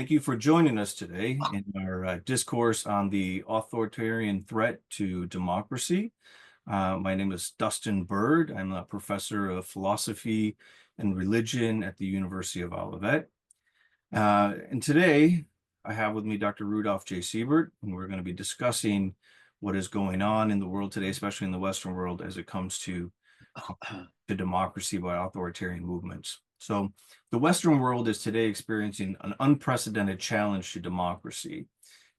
Thank you for joining us today in our discourse on the authoritarian threat to democracy. My name is Dustin Bird. I'm a professor of philosophy and religion at the University of Olivet. And today I have with me Dr. Rudolf J. Siebert, and we're going to be discussing what is going on in the world today, especially in the Western world, as it comes to democracy by authoritarian movements. So the Western world is today experiencing an unprecedented challenge to democracy.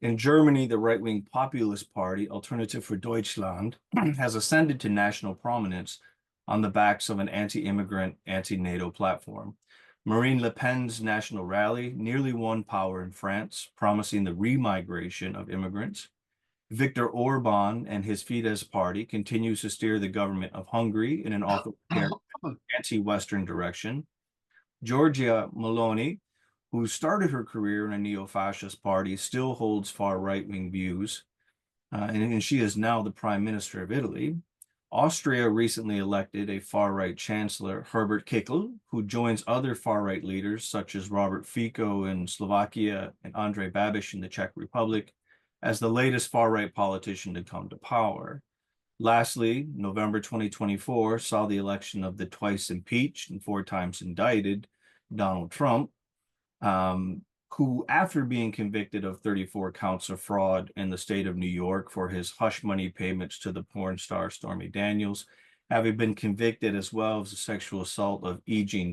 In Germany, the right-wing populist party, Alternativ for Deutschland, has ascended to national prominence on the backs of an anti-immigrant, anti-NATO platform. Marine Le Pen's national rally nearly won power in France, promising the remigration of immigrants. Viktor Orbán and his Fidesz party continues to steer the government of Hungary in an authoritarian, anti-Western direction. Giorgia Meloni, who started her career in a neo-fascist party, still holds far right-wing views, and she is now the Prime Minister of Italy. Austria recently elected a far-right chancellor, Herbert Kickl, who joins other far-right leaders such as Robert Fico in Slovakia and Andrej Babiš in the Czech Republic as the latest far-right politician to come to power. Lastly, November 2024 saw the election of the twice impeached and 4 times indicted Donald Trump, who, after being convicted of 34 counts of fraud in the state of New York for his hush money payments to the porn star Stormy Daniels, having been convicted as well as the sexual assault of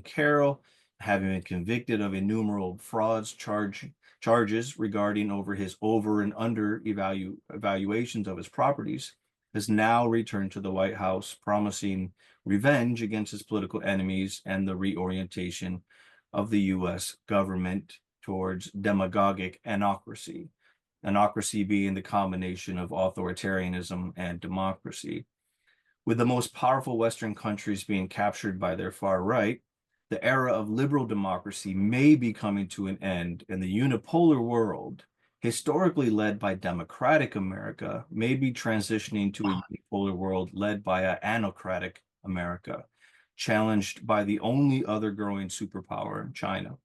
Carroll, having been convicted of innumerable frauds charges regarding his over and under evaluations of his properties, has now returned to the White House, promising revenge against his political enemies and the reorientation of the U.S. government towards demagogic anocracy, anocracy being the combination of authoritarianism and democracy. With the most powerful Western countries being captured by their far right, the era of liberal democracy may be coming to an end, and the unipolar world, historically led by democratic America, may be transitioning to a unipolar world led by an anocratic America, challenged by the only other growing superpower, China.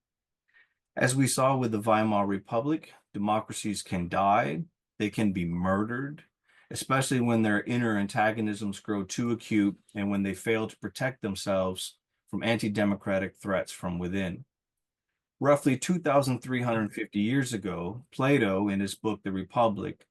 As we saw with the Weimar Republic, democracies can die, they can be murdered, especially when their inter-antagonisms grow too acute and when they fail to protect themselves from anti-democratic threats from within. Roughly 2,350 years ago, Plato, in his book, The Republic,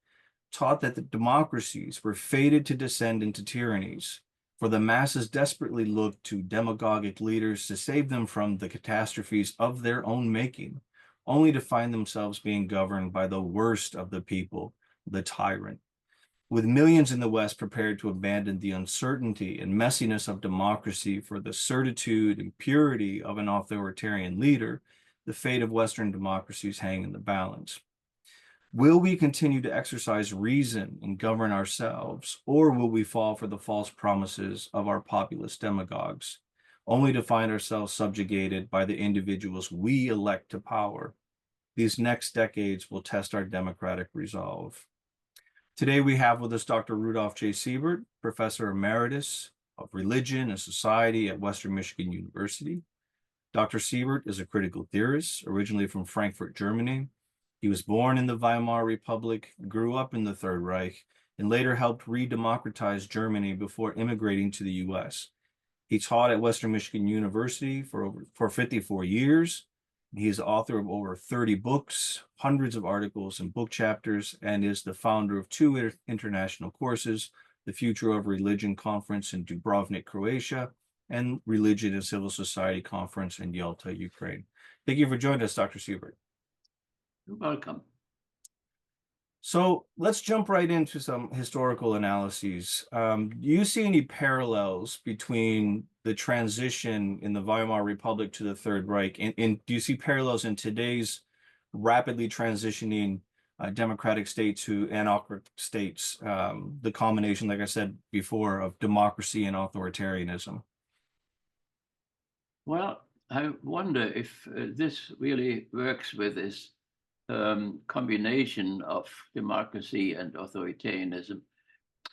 taught that the democracies were fated to descend into tyrannies, for the masses desperately looked to demagogic leaders to save them from the catastrophes of their own making, only to find themselves being governed by the worst of the people, the tyrant. With millions in the West prepared to abandon the uncertainty and messiness of democracy for the certitude and purity of an authoritarian leader, the fate of Western democracies hang in the balance. Will we continue to exercise reason and govern ourselves, or will we fall for the false promises of our populist demagogues, only to find ourselves subjugated by the individuals we elect to power? These next decades will test our democratic resolve. Today we have with us Dr. Rudolf J. Siebert, Professor Emeritus of Religion and Society at Western Michigan University. Dr. Siebert is a critical theorist, originally from Frankfurt, Germany. He was born in the Weimar Republic, grew up in the Third Reich, and later helped re-democratize Germany before immigrating to the U.S. He taught at Western Michigan University for 54 years. He is the author of over 30 books, hundreds of articles and book chapters, and is the founder of 2 international courses, the Future of Religion Conference in Dubrovnik, Croatia, and Religion and Civil Society Conference in Yalta, Ukraine. Thank you for joining us, Dr. Siebert. You're welcome. So let's jump right into some historical analyses. Do you see any parallels between the transition in the Weimar Republic to the Third Reich? And do you see parallels in today's rapidly transitioning democratic states to anarchic states, the combination, like I said before, of democracy and authoritarianism? Well, I wonder if this really works with this combination of democracy and authoritarianism.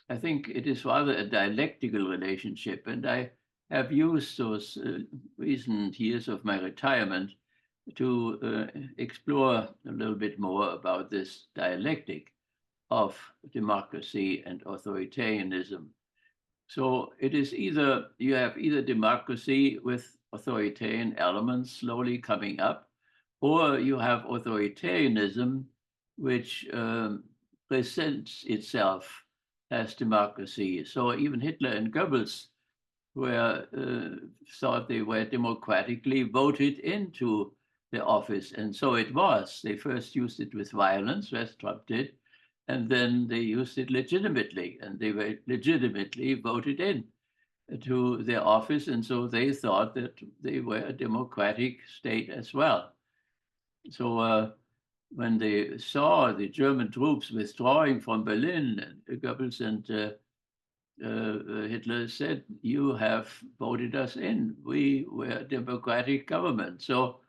I think it is rather a dialectical relationship, and I have used those recent years of my retirement to explore a little bit more about this dialectic of democracy and authoritarianism. So it is either, you have either democracy with authoritarian elements slowly coming up, or you have authoritarianism, which presents itself as democracy. So even Hitler and Goebbels were thought they were democratically voted into the office, and so it was. They first used it with violence, as Trump did, and then they used it legitimately, and they were legitimately voted in to their office, and so they thought that they were a democratic state as well. So when they saw the German troops withdrawing from Berlin, Goebbels and Hitler said, "You have voted us in. We were a democratic government." So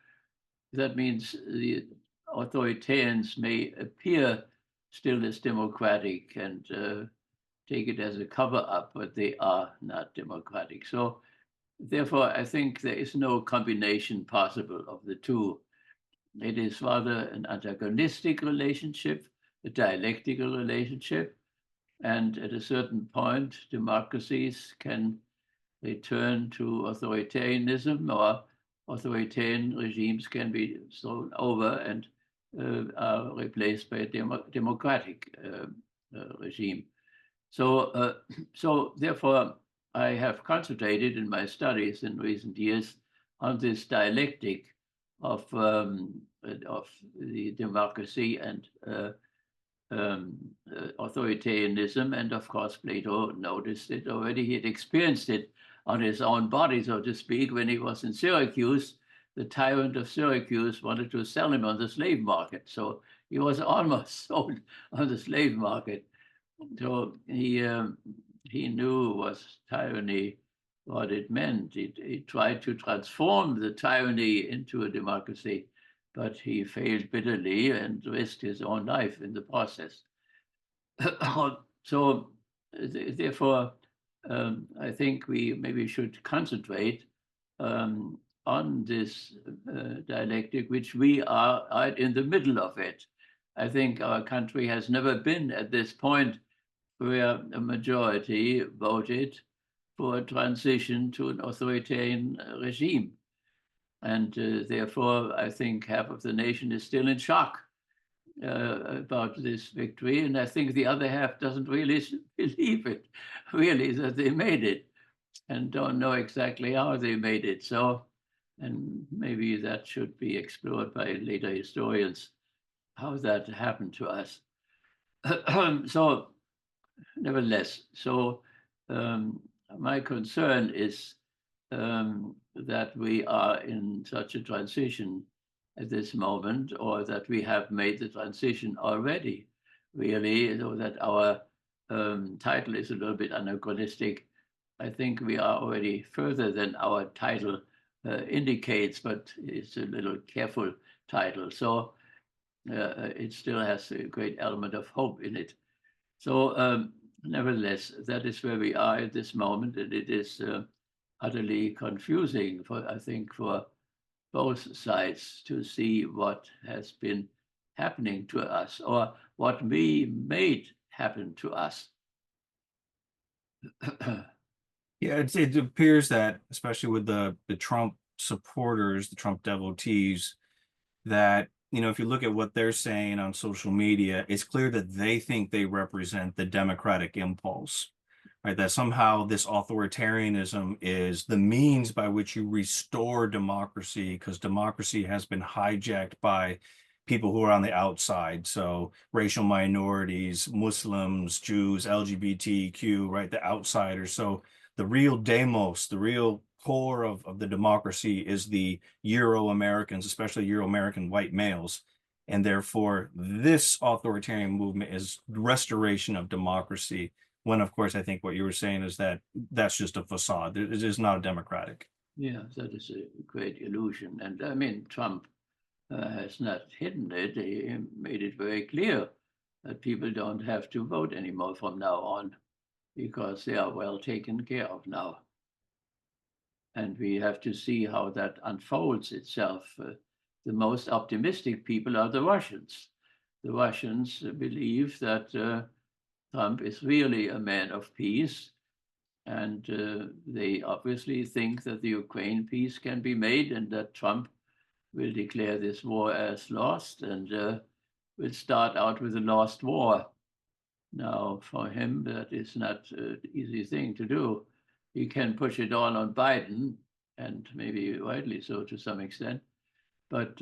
that means the authoritarians may appear still as democratic and take it as a cover-up, but they are not democratic. So therefore, I think there is no combination possible of the two. It is rather an antagonistic relationship, a dialectical relationship. And at a certain point, democracies can return to authoritarianism, or authoritarian regimes can be thrown over and are replaced by a democratic regime. So therefore, I have concentrated in my studies in recent years on this dialectic of the democracy and authoritarianism. And of course, Plato noticed it already. He had experienced it on his own body, so to speak, when he was in Syracuse. The tyrant of Syracuse wanted to sell him on the slave market. So he was almost sold on the slave market. So he knew what tyranny, what it meant. He tried to transform the tyranny into a democracy, but he failed bitterly and risked his own life in the process. So therefore, I think we maybe should concentrate on this dialectic, which we are in the middle of it. I think our country has never been at this point where a majority voted for a transition to an authoritarian regime. And therefore, I think half of the nation is still in shock about this victory. And I think the other half doesn't really believe it, really, that they made it, and don't know exactly how they made it. So, and maybe that should be explored by later historians, how that happened to us. So, nevertheless, so my concern is that we are in such a transition at this moment, or that we have made the transition already, really, so that our title is a little bit anachronistic. I think we are already further than our title indicates, but it's a little careful title. So it still has a great element of hope in it. So nevertheless, that is where we are at this moment, and it is utterly confusing, I think, for both sides to see what has been happening to us, or what we made happen to us. Yeah, it appears that, especially with the Trump supporters, the Trump devotees, that, you know, if you look at what they're saying on social media, it's clear that they think they represent the democratic impulse, right? That somehow this authoritarianism is the means by which you restore democracy, because democracy has been hijacked by people who are on the outside. So racial minorities, Muslims, Jews, LGBTQ, right? The outsiders. So the real demos, the real core of the democracy is the Euro-Americans, especially Euro-American white males. And therefore, this authoritarian movement is restoration of democracy, when, of course, I think what you were saying is that that's just a facade. It is not democratic. Yeah, that is a great illusion. And I mean, Trump has not hidden it. He made it very clear that people don't have to vote anymore from now on, because they are well taken care of now. And we have to see how that unfolds itself. the most optimistic people are the Russians. The Russians believe that Trump is really a man of peace, and they obviously think that the Ukraine peace can be made and that Trump will declare this war as lost and will start out with a lost war. Now, for him, that is not an easy thing to do. He can push it all on Biden, and maybe rightly so to some extent, but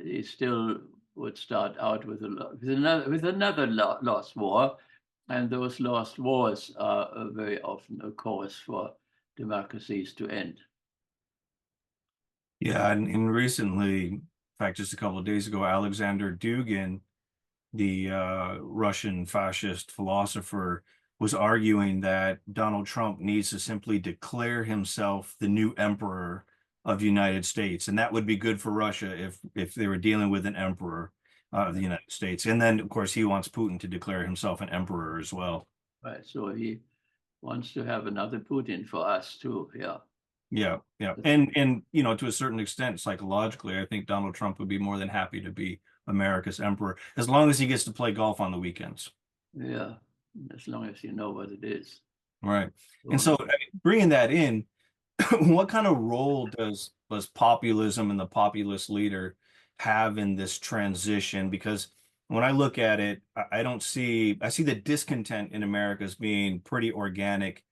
he still would start out with another lost war, and those lost wars are very often a cause for democracies to end. Yeah, and recently, in fact, just a couple of days ago, Alexander Dugin, the Russian fascist philosopher, was arguing that Donald Trump needs to simply declare himself the new emperor of the United States, and that would be good for Russia if they were dealing with an emperor of the United States. And then, of course, he wants Putin to declare himself an emperor as well. Right. So he wants to have another Putin for us too. Yeah. Yeah, yeah. And you know, to a certain extent, psychologically, I think Donald Trump would be more than happy to be America's emperor, as long as he gets to play golf on the weekends. Yeah, as long as you know what it is. Right. And so bringing that in, what kind of role does populism and the populist leader have in this transition? Because when I look at it, I see the discontent in America as being pretty organic,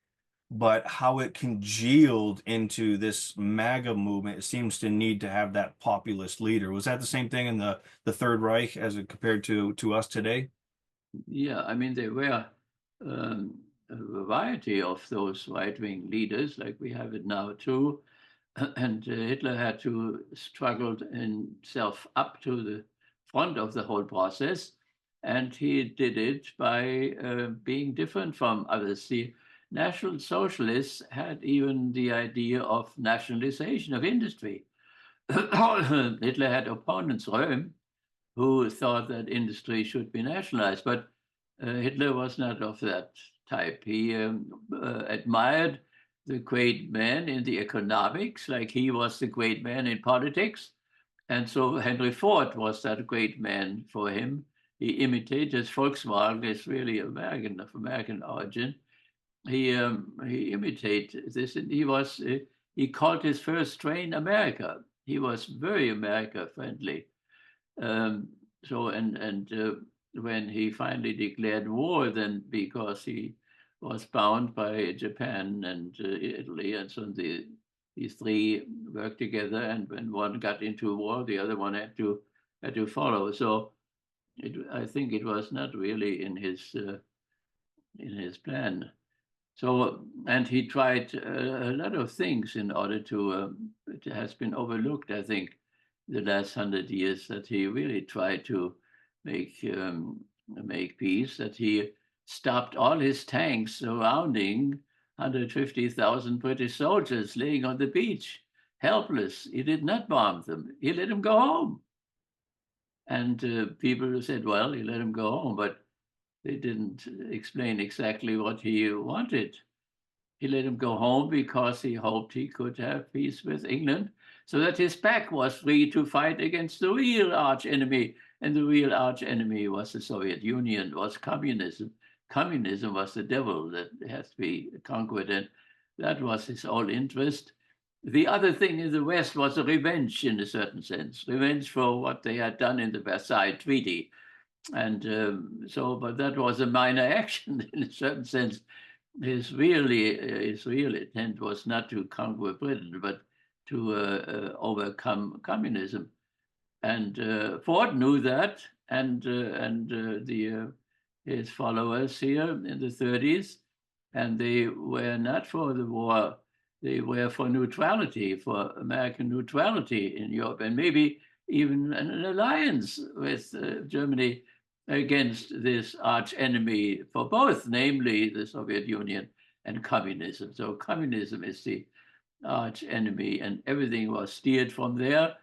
but how it congealed into this MAGA movement, it seems to need to have that populist leader. Was that the same thing in the Third Reich as it compared to us today? Yeah, I mean, there were a variety of those right-wing leaders, like we have it now too. And Hitler had to struggle himself up to the front of the whole process. And he did it by being different from others. The National Socialists had even the idea of nationalization of industry. Hitler had opponents, Röhm, who thought that industry should be nationalized, but Hitler was not of that type. He admired the great man in the economics, like he was the great man in politics. And so Henry Ford was that great man for him. He imitated Volkswagen, is really American, of American origin. He imitated this, and he called his first train America. He was very America friendly. When he finally declared war, then because he was bound by Japan and Italy, and so these three worked together, and when one got into war, the other one had to follow. So I think it was not really in his plan. So, and he tried a lot of things in order to, it has been overlooked, I think, the last 100 years, that he really tried to make peace, that he stopped all his tanks surrounding 150,000 British soldiers laying on the beach, helpless. He did not bomb them. He let them go home. And people said, well, he let them go home, but they didn't explain exactly what he wanted. He let him go home because he hoped he could have peace with England, so that his back was free to fight against the real arch enemy. And the real arch enemy was the Soviet Union, was communism. Communism was the devil that has to be conquered, and that was his whole interest. The other thing in the West was a revenge, in a certain sense, revenge for what they had done in the Versailles Treaty. And but that was a minor action in a certain sense. His real intent was not to conquer Britain, but to overcome communism. And Ford knew that, and his followers here in the 30s, and they were not for the war. They were for neutrality, for American neutrality in Europe, and maybe even an alliance with Germany against this arch enemy for both, namely the Soviet Union and communism. So communism is the arch enemy, and everything was steered from there.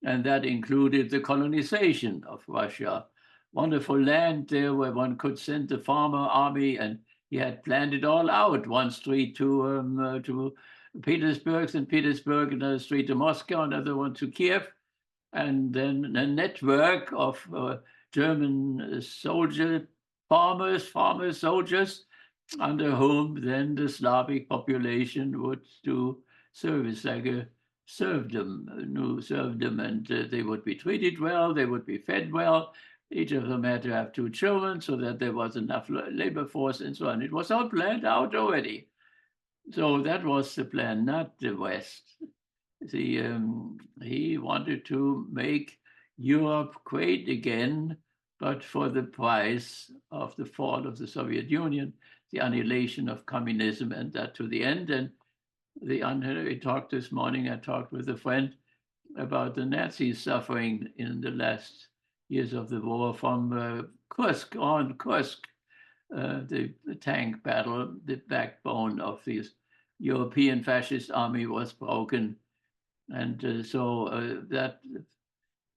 And that included the colonization of Russia. Wonderful land there where one could send the farmer army, and he had planned it all out. One street to Petersburg, St. Petersburg, another street to Moscow, another one to Kiev. and then a network of German farmer soldiers, under whom then the Slavic population would do service, like a serfdom, and they would be treated well, they would be fed well. Each of them had to have 2 children so that there was enough labor force and so on. It was all planned out already. So that was the plan, not the West. He wanted to make Europe great again, but for the price of the fall of the Soviet Union, the annihilation of communism, and that to the end. And we talked this morning, I talked with a friend about the Nazis suffering in the last years of the war from Kursk on Kursk, the tank battle, the backbone of this European fascist army was broken. And so that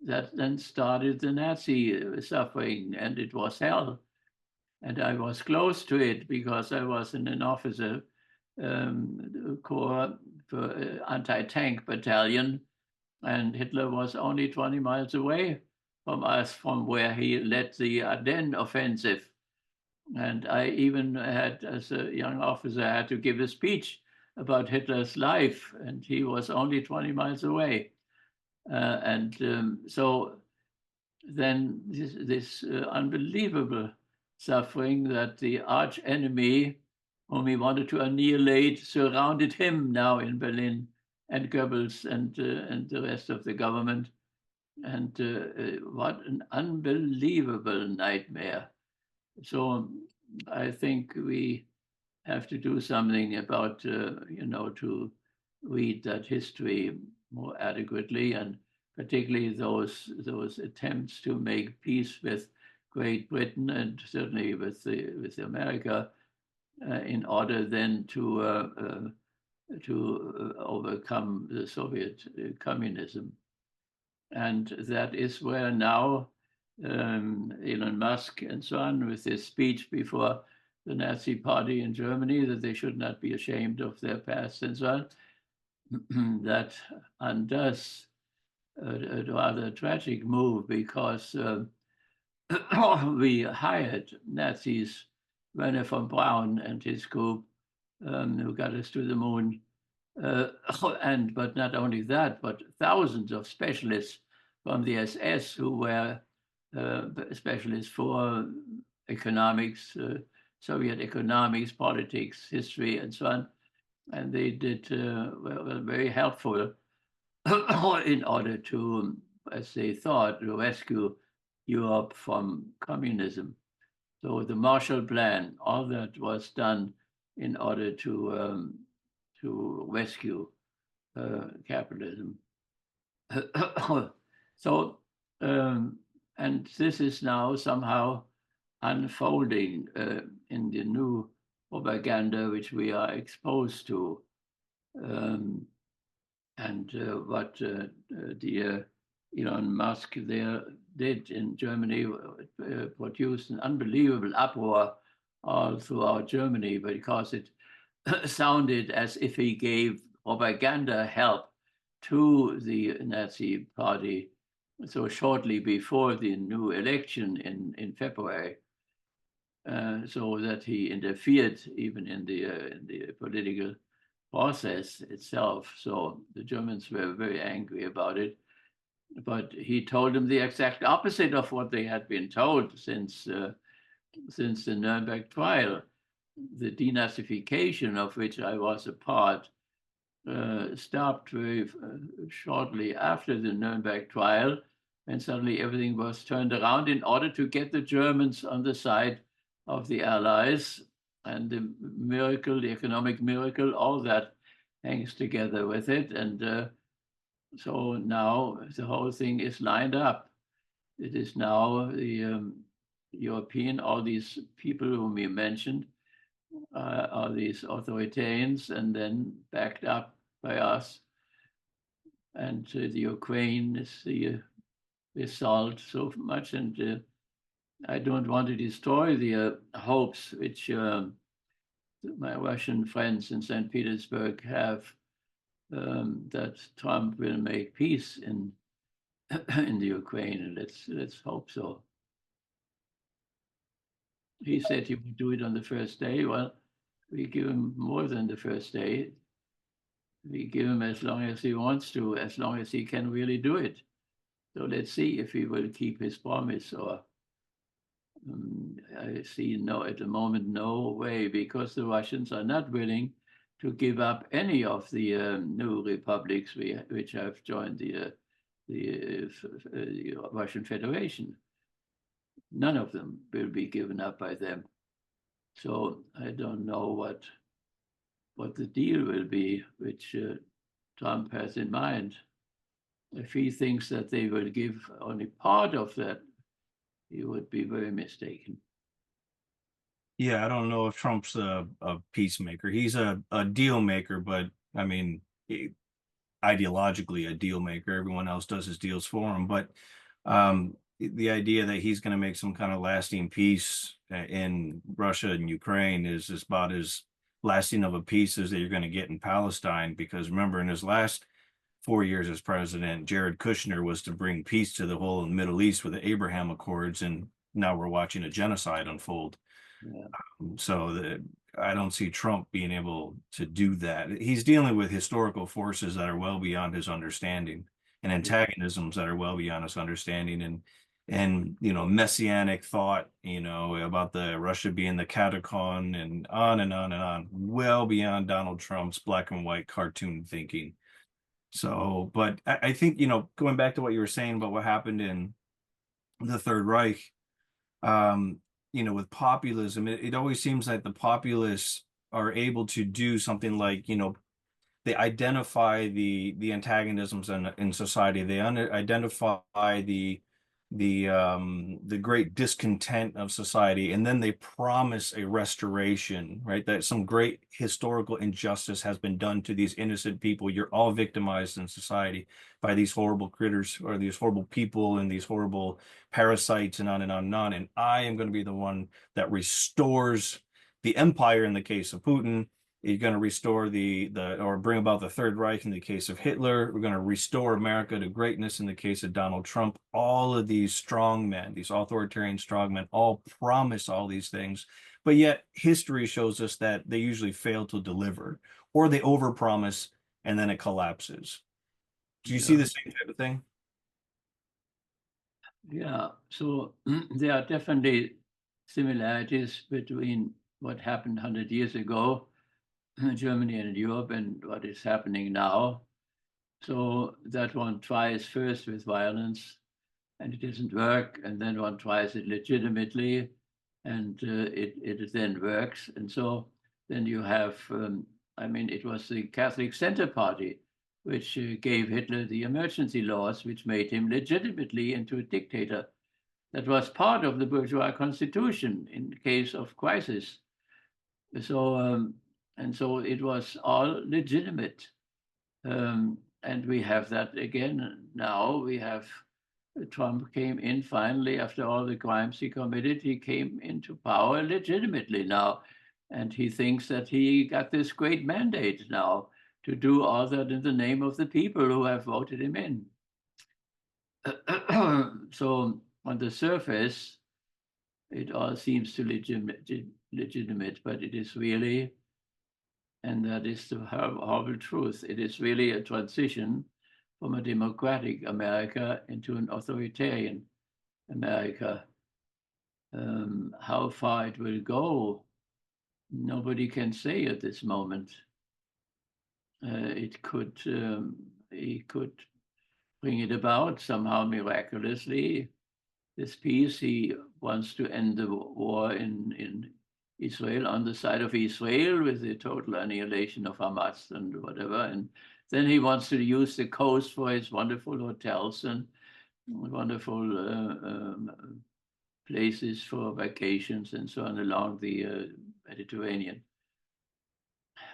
then started the Nazi suffering, and it was hell. And I was close to it because I was in an officer corps for anti-tank battalion, and Hitler was only 20 miles away from us, from where he led the Ardennes offensive. And I even had, as a young officer, had to give a speech about Hitler's life, and he was only 20 miles away. So then this unbelievable suffering that the arch enemy, whom he wanted to annihilate, surrounded him now in Berlin, and Goebbels and the rest of the government. And what an unbelievable nightmare. So I think we have to do something about, to read that history more adequately, and particularly those attempts to make peace with Great Britain and certainly with America, in order then to overcome the Soviet communism. And that is where now Elon Musk and so on, with his speech before the Nazi party in Germany, that they should not be ashamed of their past and so on, that undoes a rather tragic move, because we hired Nazis, Werner von Braun and his group, who got us to the moon. But not only that, but thousands of specialists from the SS who were specialists for economics, Soviet economics, politics, history, and so on. And they were very helpful in order to, as they thought, to rescue Europe from communism. So the Marshall Plan, all that was done in order to rescue capitalism. So, and this is now somehow unfolding in the new propaganda which we are exposed to. What Elon Musk there did in Germany produced an unbelievable uproar all throughout Germany, because it sounded as if he gave propaganda help to the Nazi party so shortly before the new election in February, so that he interfered even in the political process itself. So the Germans were very angry about it, but he told them the exact opposite of what they had been told since the Nuremberg trial. The denazification, of which I was a part, stopped very shortly after the Nuremberg trial, and suddenly everything was turned around in order to get the Germans on the side of the Allies. And the miracle, the economic miracle, all that hangs together with it. And so now the whole thing is lined up. It is now the European, all these people whom we mentioned, are these authoritarians, and then backed up by us. And the Ukraine is the result so much. And I don't want to destroy the hopes which my Russian friends in St. Petersburg have, that Trump will make peace in in the Ukraine, and let's hope so. He said he would do it on the first day. Well, we give him more than the first day. We give him as long as he wants to, as long as he can really do it. So let's see if he will keep his promise, or I see at the moment, no way, because the Russians are not willing to give up any of the new republics which have joined the Russian Federation. None of them will be given up by them. So I don't know what the deal will be, which Trump has in mind. If he thinks that they will give only part of that, he would be very mistaken. Yeah, I don't know if Trump's a peacemaker. He's a deal maker, but I mean, ideologically a deal maker. Everyone else does his deals for him. But the idea that he's going to make some kind of lasting peace in Russia and Ukraine is about as lasting of a peace as that you're going to get in Palestine. Because remember, in his last 4 years as president, Jared Kushner was to bring peace to the whole Middle East with the Abraham Accords, and now we're watching a genocide unfold. Yeah. So I don't see Trump being able to do that. He's dealing with historical forces that are well beyond his understanding, and antagonisms that are well beyond his understanding, and messianic thought, about the Russia being the catacon, and on and on and on, well beyond Donald Trump's black and white cartoon thinking. So, but I think, going back to what you were saying about what happened in the Third Reich, with populism, it always seems like the populists are able to do something like, they identify the antagonisms in society. They identify the great discontent of society, and then they promise a restoration, right? That some great historical injustice has been done to these innocent people. You're all victimized in society by these horrible critters, or these horrible people, and these horrible parasites, and on and on and on. And I am going to be the one that restores the empire in the case of Putin. You're going to restore or bring about the Third Reich in the case of Hitler. We're going to restore America to greatness in the case of Donald Trump. All of these strongmen, these authoritarian strongmen, all promise all these things, but yet history shows us that they usually fail to deliver, or they overpromise and then it collapses. Do you see the same type of thing? Yeah, so there are definitely similarities between what happened 100 years ago in Germany and Europe and what is happening now. So that one tries first with violence and it doesn't work, and then one tries it legitimately and it then works. And so then you have, it was the Catholic Center Party which gave Hitler the emergency laws, which made him legitimately into a dictator. That was part of the bourgeois constitution in case of crisis. So, and so it was all legitimate. And we have that again now. We have Trump came in finally after all the crimes he committed. He came into power legitimately now. And he thinks that he got this great mandate now to do all that in the name of the people who have voted him in. So on the surface, it all seems to legitimate, but it is really, and that is the horrible truth, it is really a transition from a democratic America into an authoritarian America. How far it will go, nobody can say at this moment. He could bring it about somehow miraculously. This peace, he wants to end the war in Israel, on the side of Israel, with the total annihilation of Hamas and whatever. And then he wants to use the coast for his wonderful hotels and wonderful places for vacations and so on along the Mediterranean.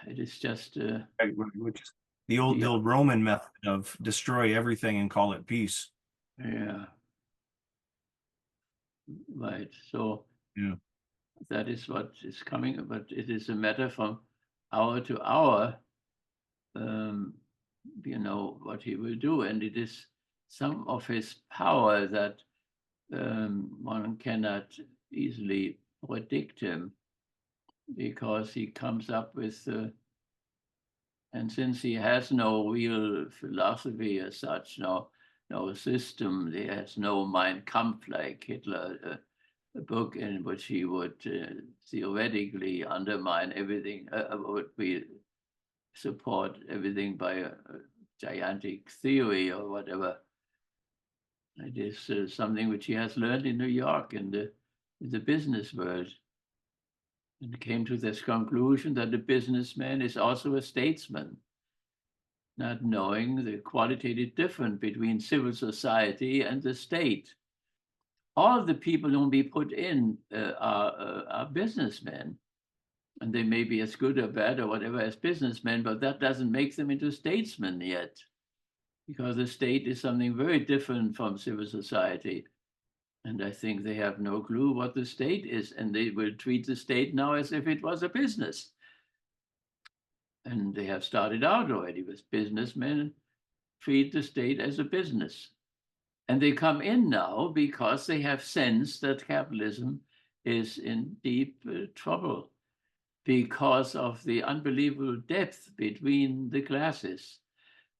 It is just which is the old Roman method of destroy everything and call it peace. Yeah. Right. So yeah, that is what is coming, but it is a matter from hour to hour, what he will do. And it is some of his power that one cannot easily predict him, because he comes up with, and since he has no real philosophy as such, no system, he has no Mein Kampf like Hitler, a book in which he would theoretically undermine everything, support everything by a gigantic theory or whatever. It is something which he has learned in New York in the business world, and came to this conclusion that the businessman is also a statesman, not knowing the qualitative difference between civil society and the state. All the people whom we put in are businessmen, and they may be as good or bad or whatever as businessmen, but that doesn't make them into statesmen yet, because the state is something very different from civil society. And I think they have no clue what the state is, and they will treat the state now as if it was a business. And they have started out already with businessmen treat the state as a business. And they come in now because they have sensed that capitalism is in deep trouble because of the unbelievable depth between the classes,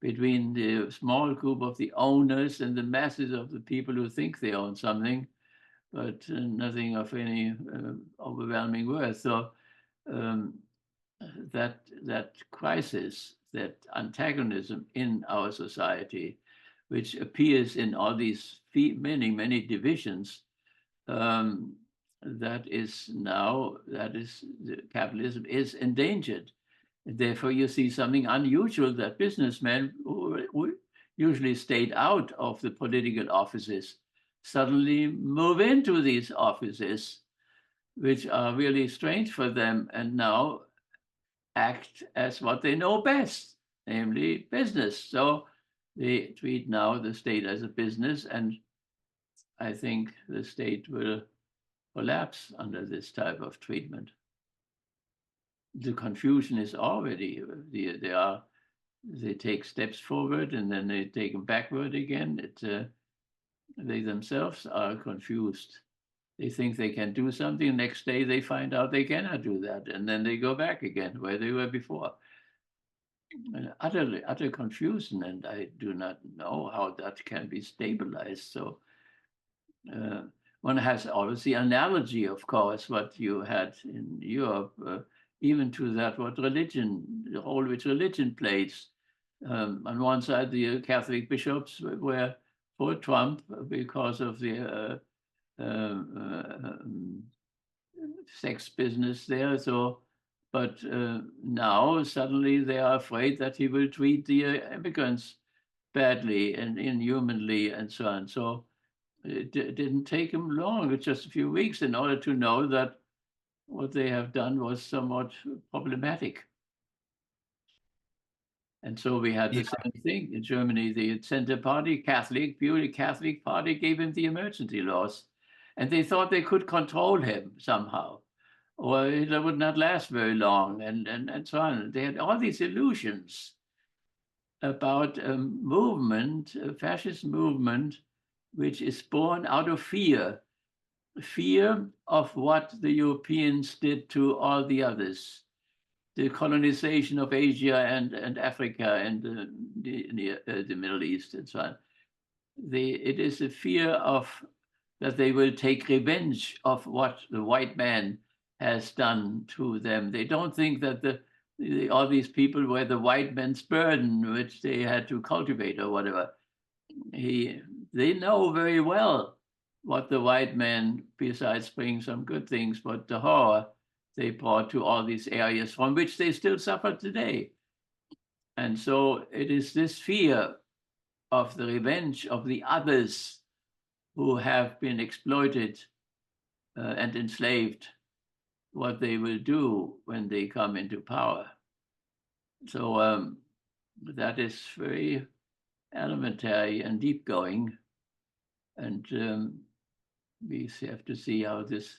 between the small group of the owners and the masses of the people who think they own something, but nothing of any overwhelming worth. So that crisis, that antagonism in our society, which appears in all these many divisions, capitalism is endangered. Therefore, you see something unusual, that businessmen who usually stayed out of the political offices suddenly move into these offices, which are really strange for them, and now act as what they know best, namely business. So they treat now the state as a business, and I think the state will collapse under this type of treatment. The confusion is already, they take steps forward and then they take them backward again. They themselves are confused. They think they can do something. Next day they find out they cannot do that, and then they go back again where they were before. And utter confusion, and I do not know how that can be stabilized. So one has always the analogy, of course, what you had in Europe, even to that what religion, the role which religion plays. On one side, the Catholic bishops were for Trump because of the sex business there. So, but now suddenly they are afraid that he will treat the immigrants badly and inhumanly and so on. So it didn't take him long, just a few weeks, in order to know that what they have done was somewhat problematic. And so we had the same thing in Germany. The Center Party, purely Catholic party, gave him the emergency laws. And they thought they could control him somehow, or Hitler would not last very long, and so on. They had all these illusions about a movement, a fascist movement, which is born out of fear of what the Europeans did to all the others, the colonization of Asia and Africa and the Middle East and so on. It is a fear of that they will take revenge of what the white man has done to them. They don't think that all these people were the white man's burden, which they had to cultivate or whatever. They know very well what the white man, besides bringing some good things, but the horror they brought to all these areas from which they still suffer today. And so it is this fear of the revenge of the others who have been exploited and enslaved, what they will do when they come into power. So that is very elementary and deep going. And we have to see how this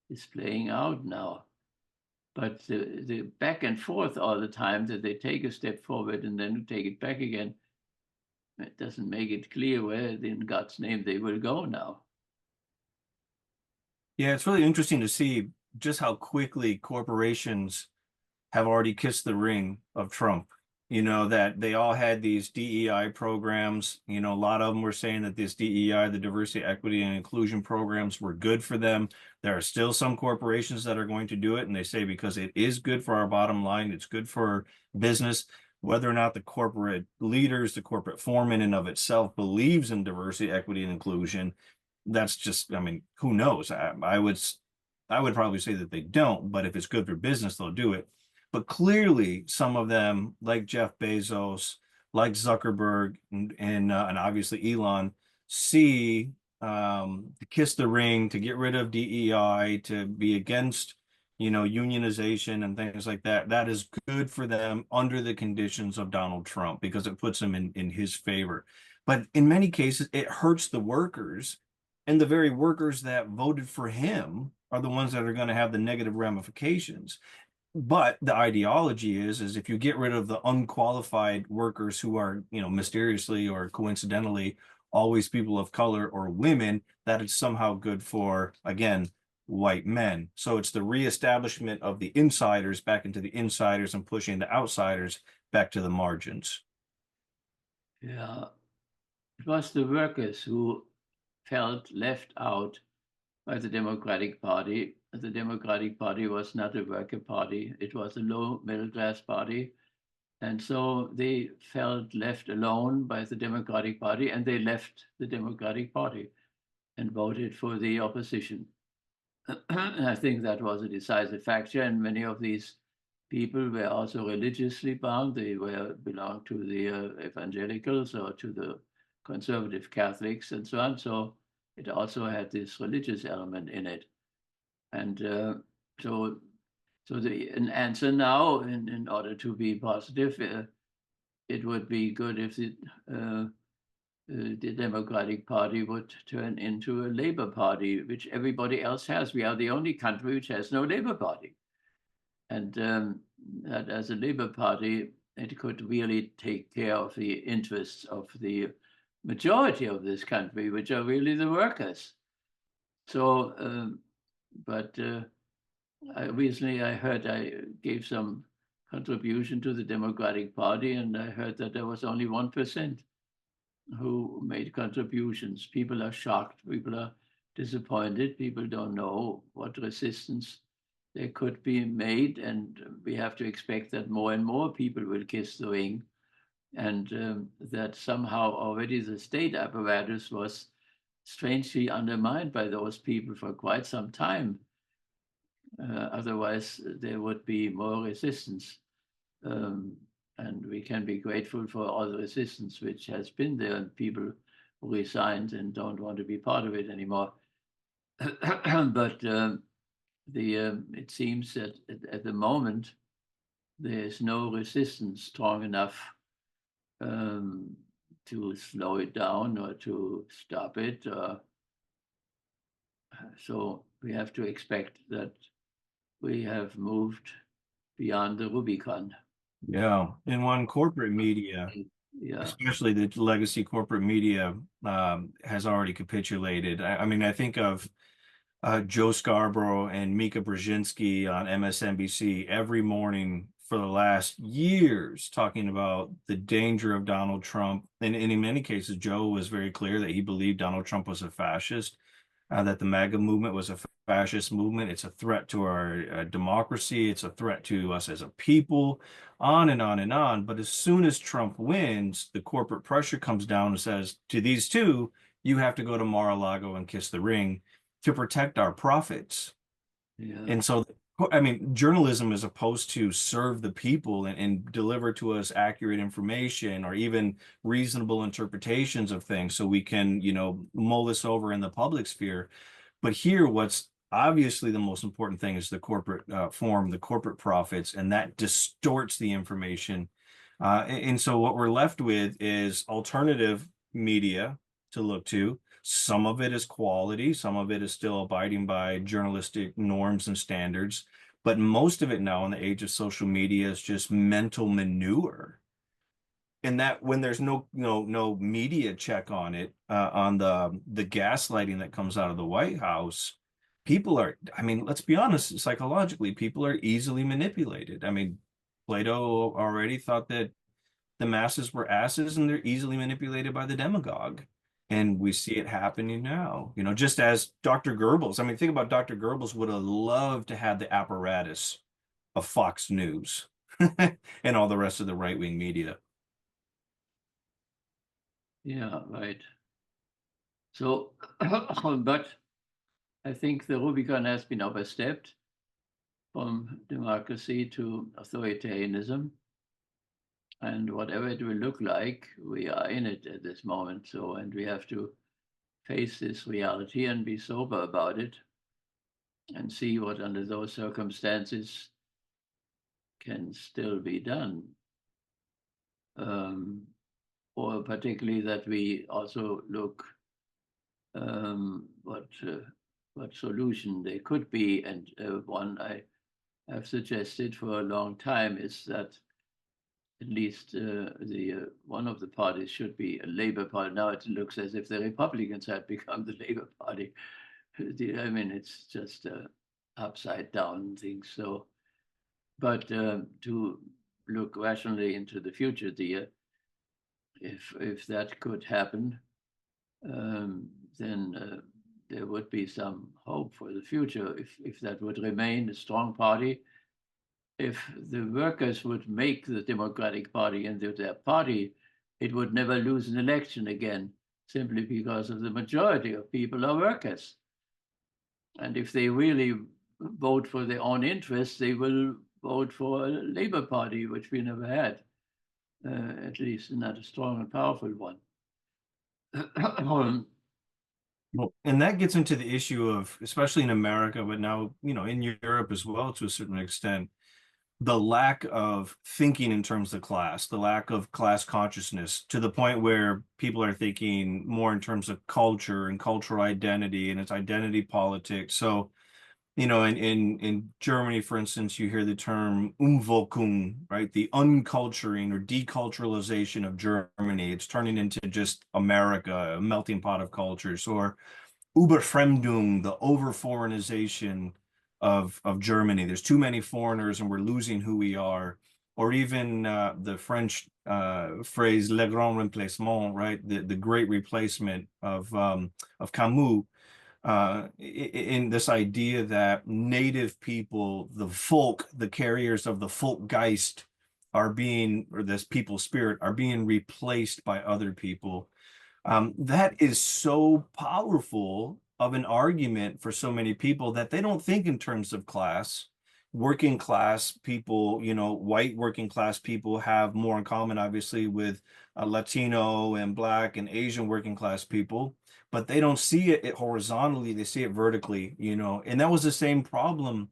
is playing out now. But the back and forth all the time, that they take a step forward and then take it back again, it doesn't make it clear where in God's name they will go now. Yeah, it's really interesting to see just how quickly corporations have already kissed the ring of Trump. You know, that they all had these DEI programs. You know, a lot of them were saying that this DEI, the diversity, equity, and inclusion programs were good for them. There are still some corporations that are going to do it, and they say because it is good for our bottom line, it's good for business. Whether or not the corporate leaders, the corporate foreman in of itself believes in diversity, equity, and inclusion, that's just, I mean, who knows? I would probably say that they don't, but if it's good for business, they'll do it. But clearly, some of them, like Jeff Bezos, like Zuckerberg, and obviously Elon, see to kiss the ring, to get rid of DEI, to be against, unionization and things like that. That is good for them under the conditions of Donald Trump because it puts them in his favor. But in many cases, it hurts the workers, and the very workers that voted for him are the ones that are going to have the negative ramifications. But the ideology is if you get rid of the unqualified workers who are, mysteriously or coincidentally always people of color or women, that is somehow good for, again, white men. So it's the reestablishment of the insiders back into the insiders and pushing the outsiders back to the margins. Yeah, it was the workers who felt left out by the Democratic Party. The Democratic Party was not a worker party. It was a low middle class party. And so they felt left alone by the Democratic Party, and they left the Democratic Party and voted for the opposition. I think that was a decisive factor, and many of these people were also religiously bound. They belonged to the evangelicals or to the conservative Catholics and so on. So it also had this religious element in it. And so an answer now, in order to be positive, it would be good if the Democratic Party would turn into a Labour Party, which everybody else has. We are the only country which has no Labour Party. And that as a Labour Party, it could really take care of the interests of the majority of this country, which are really the workers. So, recently I heard I gave some contribution to the Democratic Party, and I heard that there was only 1% who made contributions. People are shocked, people are disappointed, people don't know what resistance there could be made, and we have to expect that more and more people will kiss the ring, and that somehow already the state apparatus was strangely undermined by those people for quite some time. Otherwise, there would be more resistance. And we can be grateful for all the resistance which has been there, and people who resigned and don't want to be part of it anymore. But it seems that at the moment, there is no resistance strong enough to slow it down or to stop it. So we have to expect that we have moved beyond the Rubicon. Yeah. And when corporate media, especially the legacy corporate media, has already capitulated. I mean, I think of Joe Scarborough and Mika Brzezinski on MSNBC every morning for the last years talking about the danger of Donald Trump. And in many cases, Joe was very clear that he believed Donald Trump was a fascist, that the MAGA movement was a fascist movement. It's a threat to our democracy. It's a threat to us as a people, on and on and on. But as soon as Trump wins, the corporate pressure comes down and says, to these two, you have to go to Mar-a-Lago and kiss the ring to protect our profits. Yeah. And so, I mean, journalism is supposed to serve the people and deliver to us accurate information or even reasonable interpretations of things so we can, mull this over in the public sphere. But here, what's obviously the most important thing is the corporate form, the corporate profits, and that distorts the information. And so what we're left with is alternative media to look to. Some of it is quality, some of it is still abiding by journalistic norms and standards, but most of it now in the age of social media is just mental manure. and that when there's no media check on it, on the gaslighting that comes out of the White House, people are, I mean, let's be honest, psychologically, people are easily manipulated. I mean, Plato already thought that the masses were asses and they're easily manipulated by the demagogue. And we see it happening now, just as Dr. Goebbels. I mean, think about Dr. Goebbels would have loved to have the apparatus of Fox News and all the rest of the right-wing media. Yeah, right. So, but I think the Rubicon has been overstepped from democracy to authoritarianism. And whatever it will look like, we are in it at this moment. So, and we have to face this reality and be sober about it and see what under those circumstances can still be done. Or particularly that we also look what solution there could be. And one I have suggested for a long time is that at least one of the parties should be a Labour Party. Now it looks as if the Republicans had become the Labour Party. I mean, it's just upside down things. So, but to look rationally into the future, if that could happen, then there would be some hope for the future if that would remain a strong party. If the workers would make the Democratic Party into their party, it would never lose an election again, simply because of the majority of people are workers. And if they really vote for their own interests, they will vote for a Labour Party, which we never had, at least not a strong and powerful one. Well, and that gets into the issue of, especially in America, but now, in Europe as well, to a certain extent, the lack of thinking in terms of class, the lack of class consciousness, to the point where people are thinking more in terms of culture and cultural identity, and it's identity politics. So, in Germany, for instance, you hear the term Umvolkung, right? The unculturing or deculturalization of Germany. It's turning into just America, a melting pot of cultures, or Überfremdung, the over-foreignization of Germany. There's too many foreigners and we're losing who we are. Or even the French phrase "le grand remplacement," right? The great replacement of Camus. In this idea that native people, the folk, the carriers of the folkgeist or this people spirit are being replaced by other people. That is so powerful of an argument for so many people that they don't think in terms of class. Working class people, white working class people have more in common, obviously, with Latino and Black and Asian working class people, but they don't see it horizontally, they see it vertically, and that was the same problem,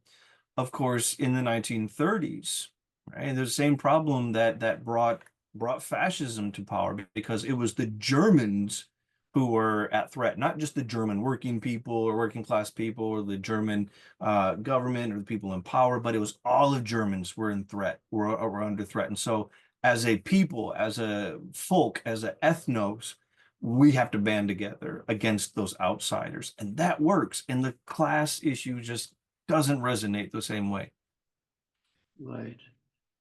of course, in the 1930s, right? And the same problem that brought fascism to power, because it was the Germans who were at threat, not just the German working people or working class people or the German government or the people in power, but it was all of Germans were under threat. And so as a people, as a folk, as an ethnos, we have to band together against those outsiders. And that works. And the class issue just doesn't resonate the same way. Right.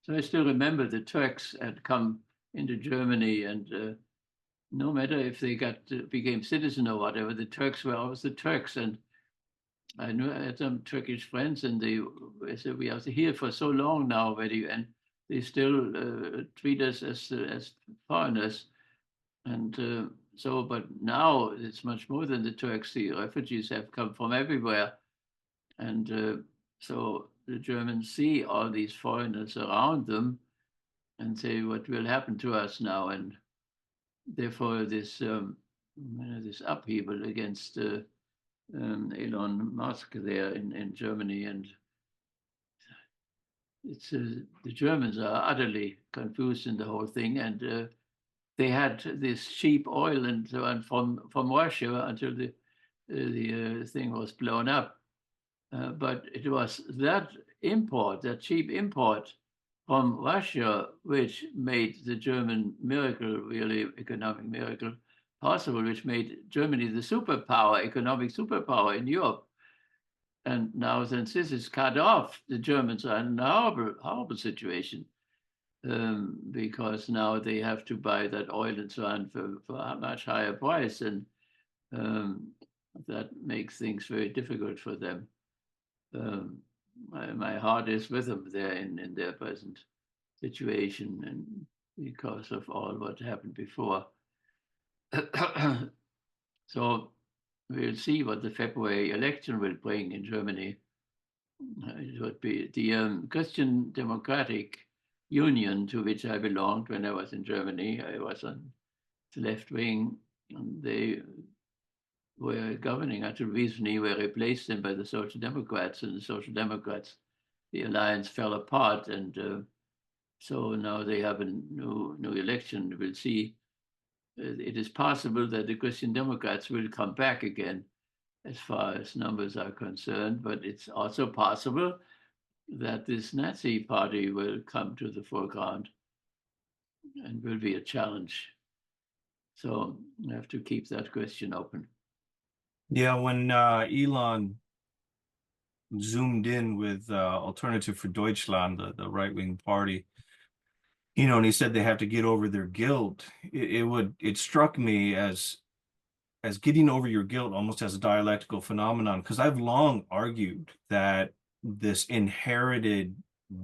So I still remember the Turks had come into Germany, and no matter if they became citizen or whatever, the Turks were always the Turks. And I had some Turkish friends, and they said, we are here for so long now already, and they still treat us as foreigners. And but now it's much more than the Turks. The refugees have come from everywhere. And so the Germans see all these foreigners around them and say, what will happen to us now? And therefore, this upheaval against Elon Musk there in Germany, and it's the Germans are utterly confused in the whole thing, and they had this cheap oil and so on from Russia until the thing was blown up, but it was that cheap import, from Russia, which made the German miracle, really economic miracle, possible, which made Germany the superpower, economic superpower in Europe. And now, since this is cut off, the Germans are in a horrible, horrible situation, because now they have to buy that oil and so on for a much higher price, and that makes things very difficult for them. My heart is with them there in their present situation, and because of all what happened before. So we'll see what the February election will bring in Germany. It would be the Christian Democratic Union, to which I belonged when I was in Germany. I was on the left wing, and they were governing until recently, were replaced then by the Social Democrats, and the Social Democrats, the alliance fell apart, and so now they have a new election. We'll see. It is possible that the Christian Democrats will come back again as far as numbers are concerned, but it's also possible that this Nazi party will come to the foreground and will be a challenge. So we have to keep that question open. Yeah, when Elon zoomed in with Alternativ for Deutschland, the right-wing party, and he said they have to get over their guilt. It struck me as getting over your guilt almost as a dialectical phenomenon, because I've long argued that this inherited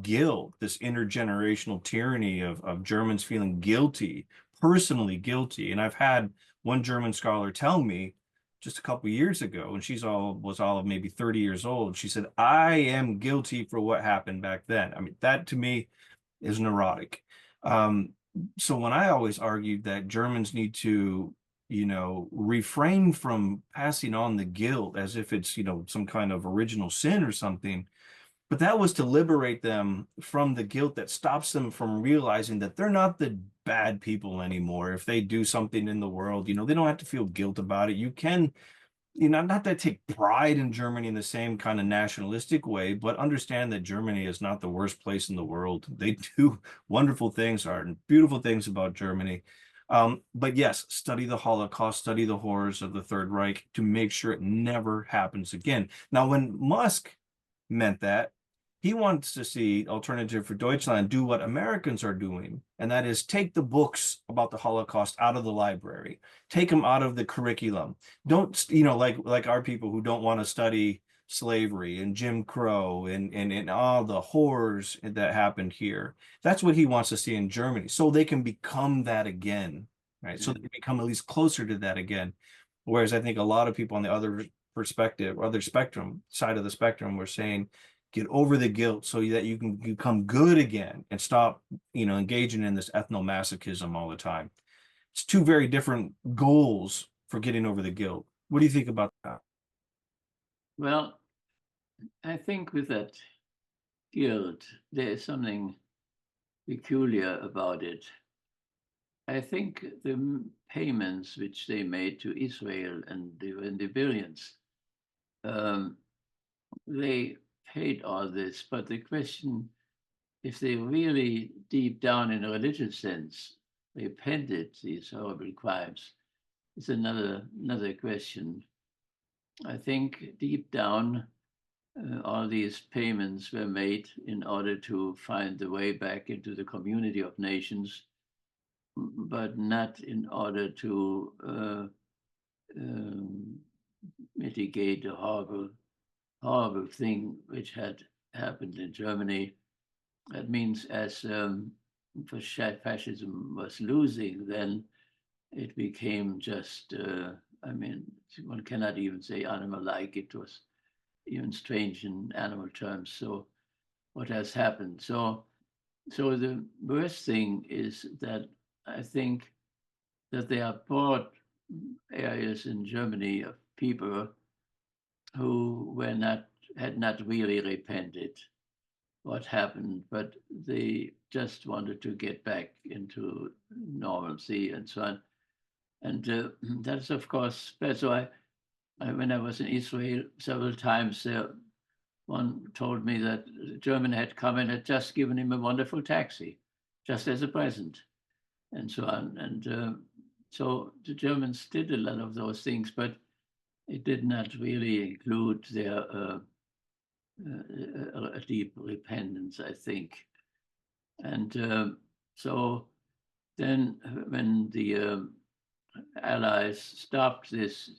guilt, this intergenerational tyranny of Germans feeling guilty, personally guilty. And I've had one German scholar tell me just a couple of years ago, and was all of maybe 30 years old. She said, I am guilty for what happened back then. I mean, that to me is neurotic. So when I always argued that Germans need to, refrain from passing on the guilt as if it's, some kind of original sin or something, but that was to liberate them from the guilt that stops them from realizing that they're not the bad people anymore. If they do something in the world, they don't have to feel guilt about it. You can, not that take pride in Germany in the same kind of nationalistic way, but understand that Germany is not the worst place in the world. They do wonderful things, and beautiful things about Germany. But yes, study the Holocaust, study the horrors of the Third Reich to make sure it never happens again. Now, when Musk meant that, he wants to see Alternativ for Deutschland do what Americans are doing, and that is take the books about the Holocaust out of the library, take them out of the curriculum. Don't, like our people who don't want to study slavery and Jim Crow and all the horrors that happened here. That's what he wants to see in Germany, so they can become that again, right? So they become at least closer to that again. Whereas I think a lot of people on the other side of the spectrum were saying, get over the guilt so that you can become good again and stop, engaging in this ethnomasochism all the time. It's two very different goals for getting over the guilt. What do you think about that? Well, I think with that guilt, there is something peculiar about it. I think the payments which they made to Israel, and they were in the billions, they paid all this, but the question, if they really deep down in a religious sense repented these horrible crimes, is another question. I think deep down, all these payments were made in order to find the way back into the community of nations, but not in order to mitigate a horrible thing which had happened in Germany. That means as fascism was losing, then it became just, one cannot even say animal-like. It was even strange in animal terms. So what has happened? So the worst thing is that I think that there are broad areas in Germany of people who had not really repented what happened, but they just wanted to get back into normalcy and so on. And that's, of course, so when I was in Israel several times, there one told me that the German had come and had just given him a wonderful taxi, just as a present, and so on. And so the Germans did a lot of those things, but it did not really include their a deep repentance, I think. And so then when the Allies stopped this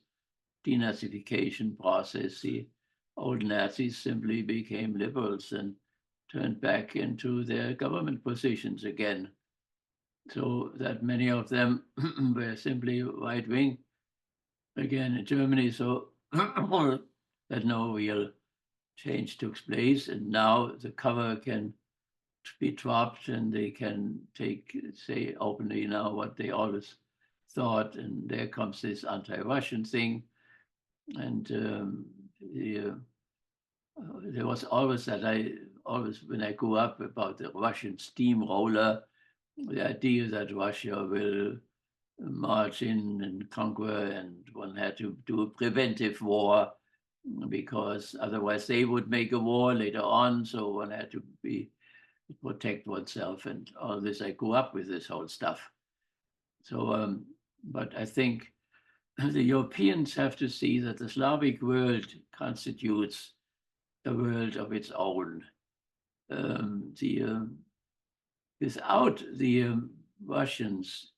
denazification process, the old Nazis simply became liberals and turned back into their government positions again. So that many of them were simply right-wing again in Germany. So that no real change took place. And now the cover can be dropped and they can say openly now what they always thought. And there comes this anti-Russian thing. And there was always when I grew up, about the Russian steamroller, the idea that Russia will march in and conquer, and one had to do a preventive war because otherwise they would make a war later on. So one had to protect oneself and all this. I grew up with this whole stuff. So, but I think the Europeans have to see that the Slavic world constitutes a world of its own. Without the Russians,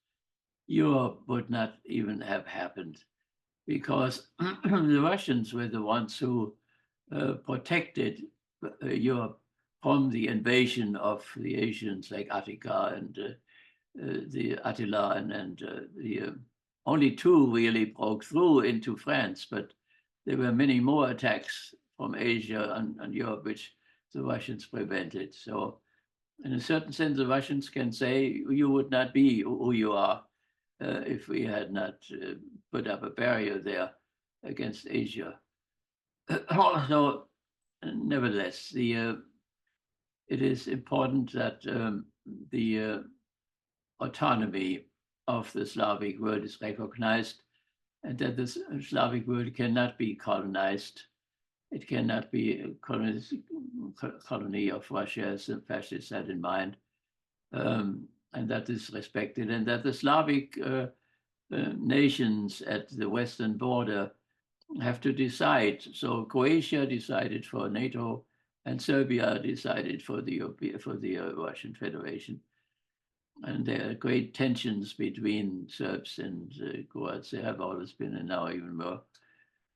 Europe would not even have happened, because the Russians were the ones who protected Europe from the invasion of the Asians like Attica and the Attila, and the only two really broke through into France, but there were many more attacks from Asia and Europe, which the Russians prevented. So in a certain sense, the Russians can say, you would not be who you are if we had not put up a barrier there against Asia. So nevertheless, it is important that the autonomy of the Slavic world is recognized, and that the Slavic world cannot be colonized. It cannot be a colony of Russia, as the fascists had in mind, and that is respected, and that the Slavic nations at the western border have to decide. So Croatia decided for NATO, and Serbia decided for the Russian Federation. And there are great tensions between Serbs and Croats. There have always been, and now even more.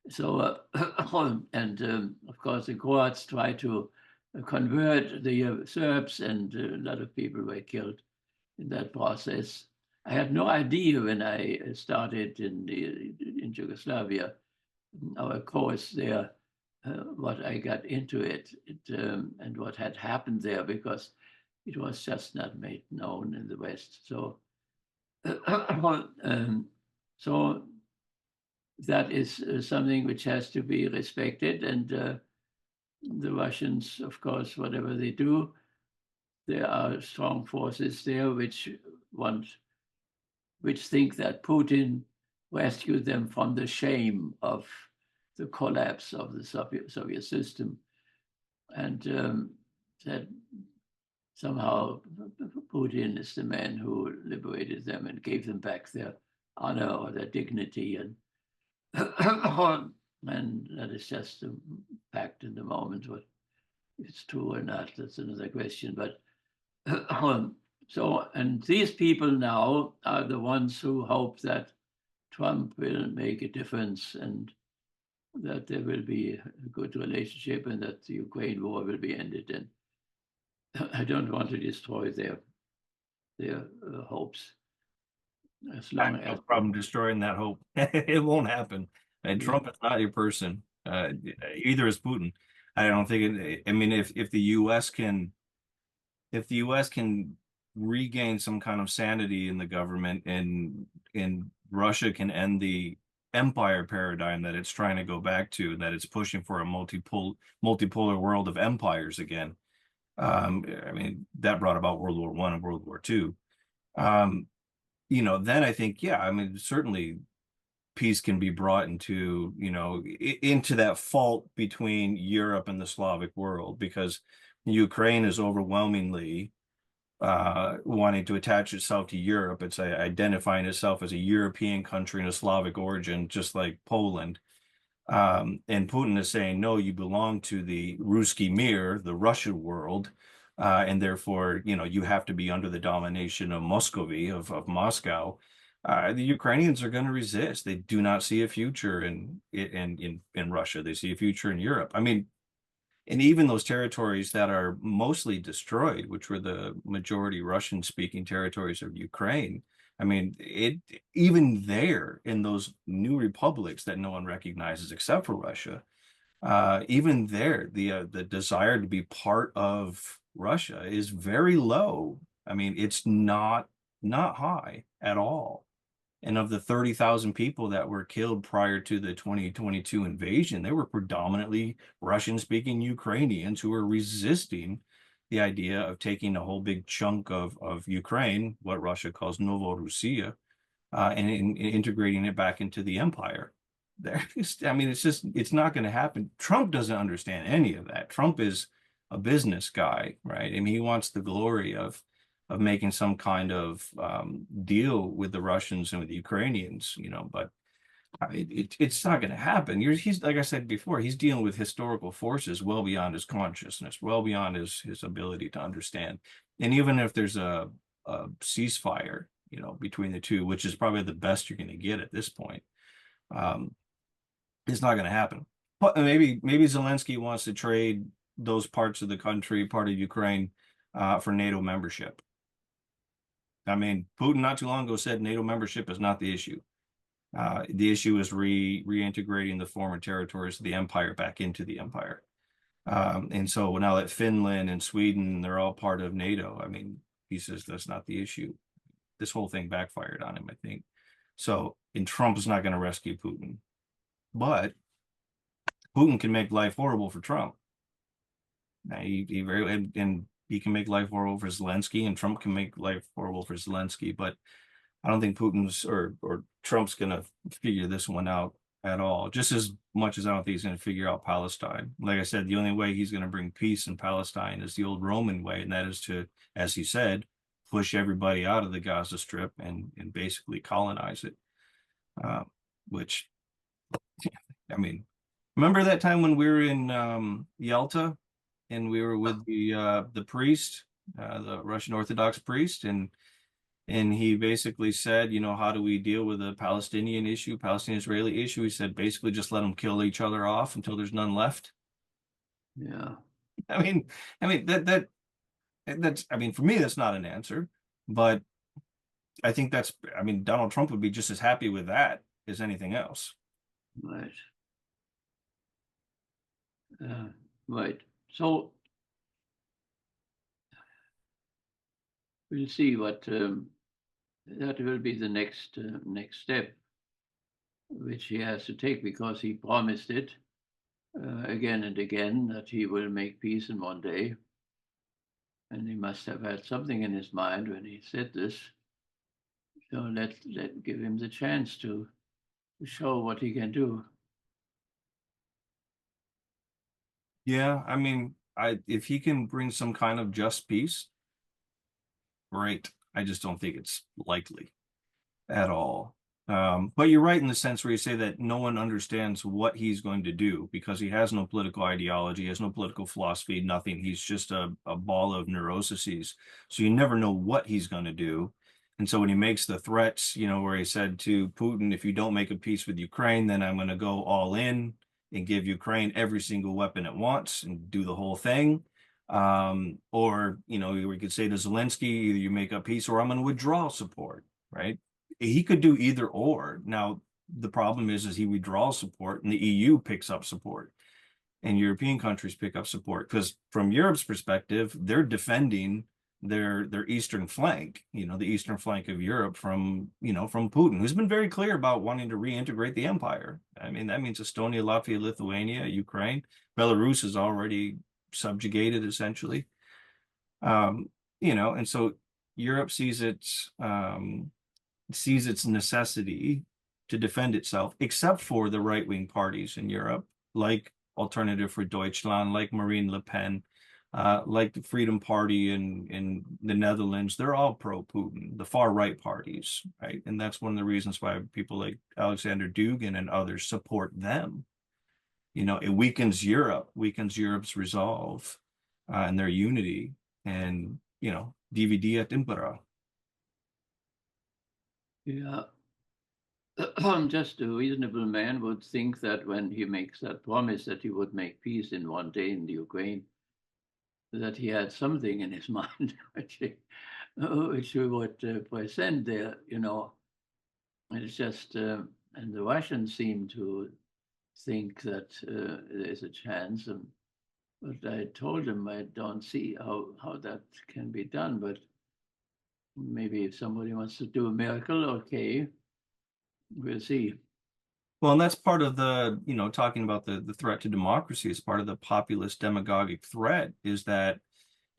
So, of course, the Croats try to convert the Serbs, and a lot of people were killed in that process. I had no idea when I started in Yugoslavia, our course there, what I got into it and what had happened there, because it was just not made known in the West. So, so that is something which has to be respected. And the Russians, of course, whatever they do, there are strong forces there which think that Putin rescued them from the shame of the collapse of the Soviet system, and that somehow Putin is the man who liberated them and gave them back their honor or their dignity, and that is just a fact in the moment. What if it's true or not, that's another question. But so, and these people now are the ones who hope that Trump will make a difference, and that there will be a good relationship, and that the Ukraine war will be ended. And I don't want to destroy their hopes. As long as no problem destroying that hope. It won't happen. And Trump is not your person. Either is Putin. I don't think I mean, if the U.S. can regain some kind of sanity in the government, and Russia can end the empire paradigm that it's trying to go back to, that it's pushing for a multipolar world of empires again. I mean, that brought about World War I and World War II. Then I think, yeah, I mean, certainly peace can be brought into, into that fault between Europe and the Slavic world, because Ukraine is overwhelmingly wanting to attach itself to Europe. It's identifying itself as a European country and a Slavic origin, just like Poland. And Putin is saying, no, you belong to the Ruski Mir, the Russian world, and therefore, you have to be under the domination of Muscovy, of Moscow. The Ukrainians are going to resist. They do not see a future in Russia. They see a future in Europe. I mean, and even those territories that are mostly destroyed, which were the majority Russian-speaking territories of Ukraine, I mean, even there in those new republics that no one recognizes except for Russia, even there, the desire to be part of Russia is very low. I mean, it's not high at all. And of the 30,000 people that were killed prior to the 2022 invasion, they were predominantly Russian-speaking Ukrainians who were resisting the idea of taking a whole big chunk of Ukraine, what Russia calls Novorussia, and integrating it back into the empire. I mean, it's not going to happen. Trump doesn't understand any of that. Trump is a business guy, right? I mean, he wants the glory of making some kind of deal with the Russians and with the Ukrainians, but it's not going to happen. He's, like I said before, he's dealing with historical forces well beyond his consciousness, well beyond his ability to understand. And even if there's a ceasefire, between the two, which is probably the best you're going to get at this point, it's not going to happen. But maybe Zelensky wants to trade those parts of the country, part of Ukraine, for NATO membership. I mean, Putin not too long ago said NATO membership is not the issue. The issue is reintegrating the former territories of the empire back into the empire. And so now that Finland and Sweden, they're all part of NATO, I mean, he says that's not the issue. This whole thing backfired on him, I think. So, and Trump is not going to rescue Putin. But Putin can make life horrible for Trump. He can make life horrible for Zelensky, and Trump can make life horrible for Zelensky. But I don't think Putin's or Trump's going to figure this one out at all, just as much as I don't think he's going to figure out Palestine. Like I said, the only way he's going to bring peace in Palestine is the old Roman way, and that is to, as he said, push everybody out of the Gaza Strip and basically colonize it. Which, I mean, remember that time when we were in Yalta and we were with the priest, the Russian Orthodox priest, and he basically said, how do we deal with the Palestinian issue, Palestinian-Israeli issue? He said, basically just let them kill each other off until there's none left. Yeah. I mean, that's, for me, that's not an answer, but I think Donald Trump would be just as happy with that as anything else. Right. Right. So we'll see what that will be the next step, which he has to take, because he promised it again and again that he will make peace in one day. And he must have had something in his mind when he said this. So let give him the chance to show what he can do. Yeah, if he can bring some kind of just peace, great. I just don't think it's likely at all. But you're right in the sense where you say that no one understands what he's going to do, because he has no political ideology, he has no political philosophy, nothing. He's just a ball of neuroses. So you never know what he's going to do. And so when he makes the threats, where he said to Putin, if you don't make a peace with Ukraine, then I'm going to go all in and give Ukraine every single weapon it wants and do the whole thing. Or, we could say to Zelensky, either you make a peace or I'm going to withdraw support, right? He could do either or. Now, the problem is he withdraws support and the EU picks up support and European countries pick up support, because from Europe's perspective, they're defending their eastern flank, the eastern flank of Europe from Putin, who's been very clear about wanting to reintegrate the empire. That means Estonia, Latvia, Lithuania, Ukraine. Belarus is already subjugated, essentially. And so Europe sees its necessity to defend itself, except for the right-wing parties in Europe, like Alternativ for Deutschland, like Marine Le Pen, like the Freedom Party in the Netherlands. They're all pro-Putin, the far-right parties, right? And that's one of the reasons why people like Alexander Dugin and others support them. You know, it weakens Europe's resolve and their unity, and, you know, divide et impera. Yeah. Just a reasonable man would think that when he makes that promise that he would make peace in one day in the Ukraine, that he had something in his mind which he would present there, you know. It's just, and the Russians seem to think that there's a chance. But I told him I don't see how that can be done. But maybe if somebody wants to do a miracle, okay, we'll see. Well, and that's part of the, you know, talking about the threat to democracy is part of the populist demagogic threat, is that,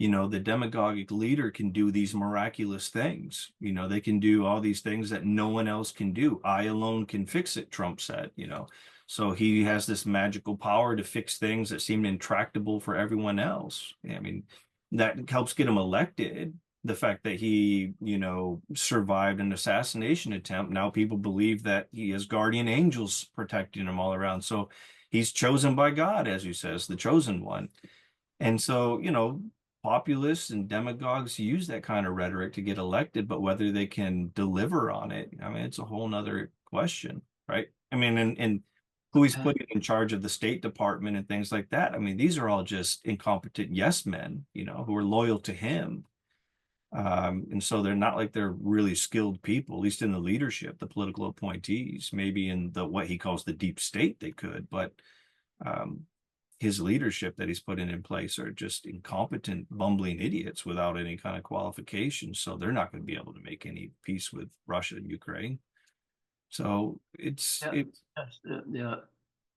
you know, the demagogic leader can do these miraculous things. You know, they can do all these things that no one else can do. I alone can fix it, Trump said, you know. So he has this magical power to fix things that seem intractable for everyone else. I mean, that helps get him elected. The fact that he, you know, survived an assassination attempt, now people believe that he has guardian angels protecting him all around. So he's chosen by God, as he says, the chosen one. And so, you know, populists and demagogues use that kind of rhetoric to get elected, but whether they can deliver on it, I mean, it's a whole nother question, right? I mean, and who he's putting in charge of the State Department and things like that. I mean, these are all just incompetent yes men, you know, who are loyal to him. And so they're not like they're really skilled people, at least in the leadership, the political appointees. Maybe in the what he calls the deep state they could, but his leadership that he's put in place are just incompetent, bumbling idiots without any kind of qualifications. So they're not going to be able to make any peace with Russia and Ukraine. So it's I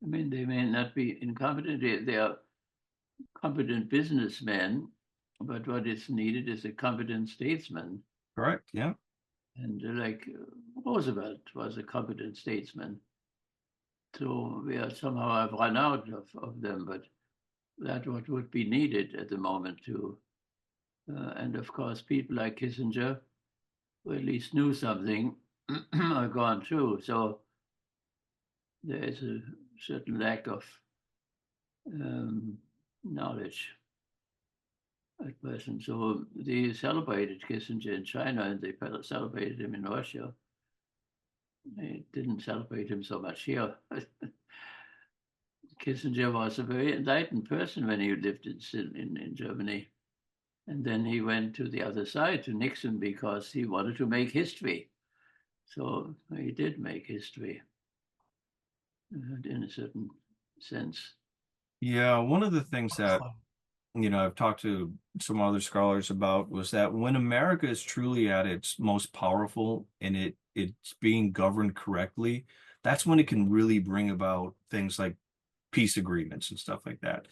mean, they may not be incompetent. They are competent businessmen, but what is needed is a competent statesman. correct. Yeah. And like Roosevelt was a competent statesman. So we are somehow have run out of them, but that's what would be needed at the moment too. And of course, people like Kissinger, who at least knew something, are gone too. So there is a certain lack of knowledge at present. So they celebrated Kissinger in China and they celebrated him in Russia. They didn't celebrate him so much here. Kissinger was a very enlightened person when he lived in Germany. And then he went to the other side, to Nixon, because he wanted to make history. So he did make history in a certain sense. Yeah. One of the things that, you know, I've talked to some other scholars about was that when America is truly at its most powerful and it's being governed correctly, that's when it can really bring about things like peace agreements and stuff like that.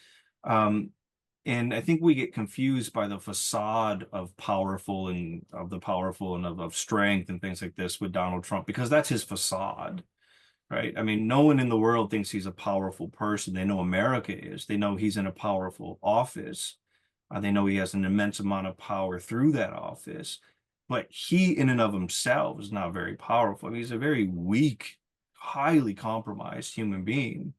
And I think we get confused by the facade of powerful and of the powerful and of strength and things like this with Donald Trump, because that's his facade, right? I mean, no one in the world thinks he's a powerful person. They know America is. They know he's in a powerful office. They know he has an immense amount of power through that office. But he, in and of himself, is not very powerful. I mean, he's a very weak, highly compromised human being.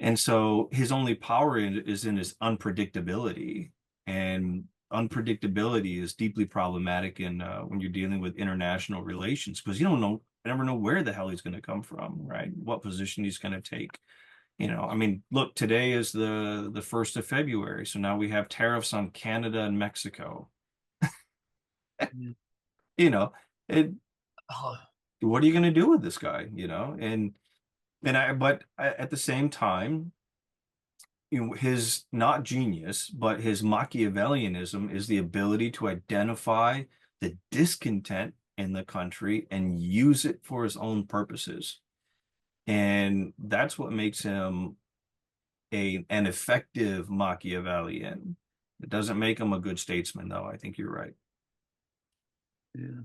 And so his only power is in his unpredictability. And unpredictability is deeply problematic in when you're dealing with international relations, because you never know where the hell he's going to come from, right? What position he's going to take. You know, I mean, look, today is the 1st of February. So now we have tariffs on Canada and Mexico. You know, what are you going to do with this guy? You know, but at the same time, you know, his not genius, but his Machiavellianism is the ability to identify the discontent in the country and use it for his own purposes. And that's what makes him an effective Machiavellian. It doesn't make him a good statesman, though. I think you're right. Yeah.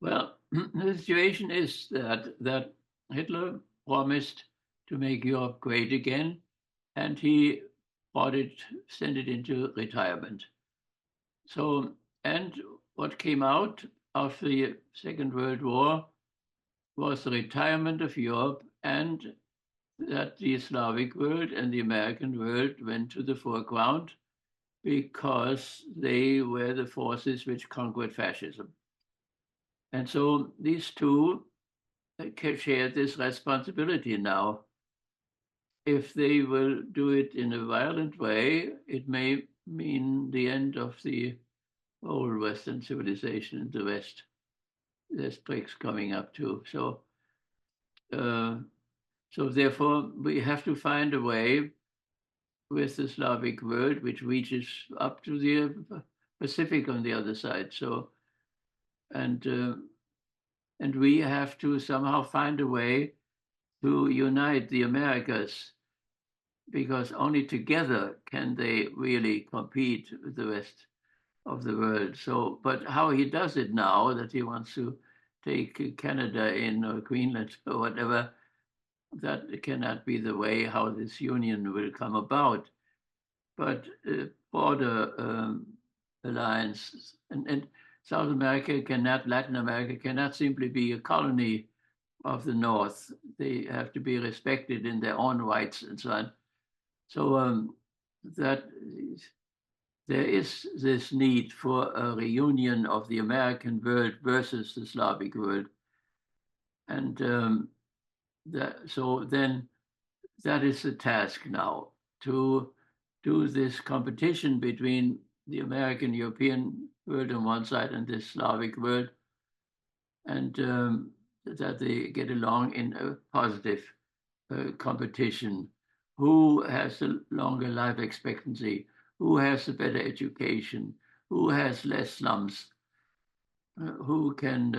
Well, the situation is that Hitler promised to make Europe great again, and he sent it into retirement. So, and what came out of the Second World War was the retirement of Europe, and that the Slavic world and the American world went to the foreground because they were the forces which conquered fascism. And so these two share this responsibility now. If they will do it in a violent way, it may mean the end of the old Western civilization in the West. There's BRICS coming up too. So therefore, we have to find a way with the Slavic world, which reaches up to the Pacific on the other side. So, and we have to somehow find a way to unite the Americas, because only together can they really compete with the rest of the world. So, but how he does it now, that he wants to take Canada in or Greenland or whatever, that cannot be the way how this union will come about. But border alliance and South America cannot, Latin America cannot simply be a colony of the North. They have to be respected in their own rights and so on. So that there is this need for a reunion of the American world versus the Slavic world. And so then that is the task now, to do this competition between the American European world on one side and the Slavic world, and that they get along in a positive competition. Who has a longer life expectancy? Who has a better education? Who has less slums? Who can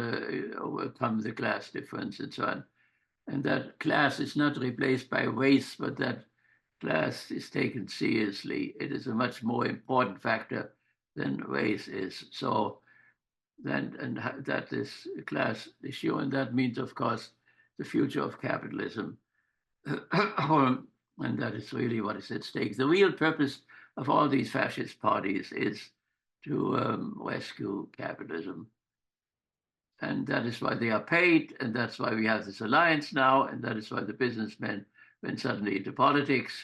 overcome the class difference and so on? And that class is not replaced by race, but that class is taken seriously. It is a much more important factor than race is. So then, and that is a class issue, and that means, of course, the future of capitalism. And that is really what is at stake. The real purpose of all these fascist parties is to rescue capitalism. And that is why they are paid, and that's why we have this alliance now, and that is why the businessmen went suddenly into politics,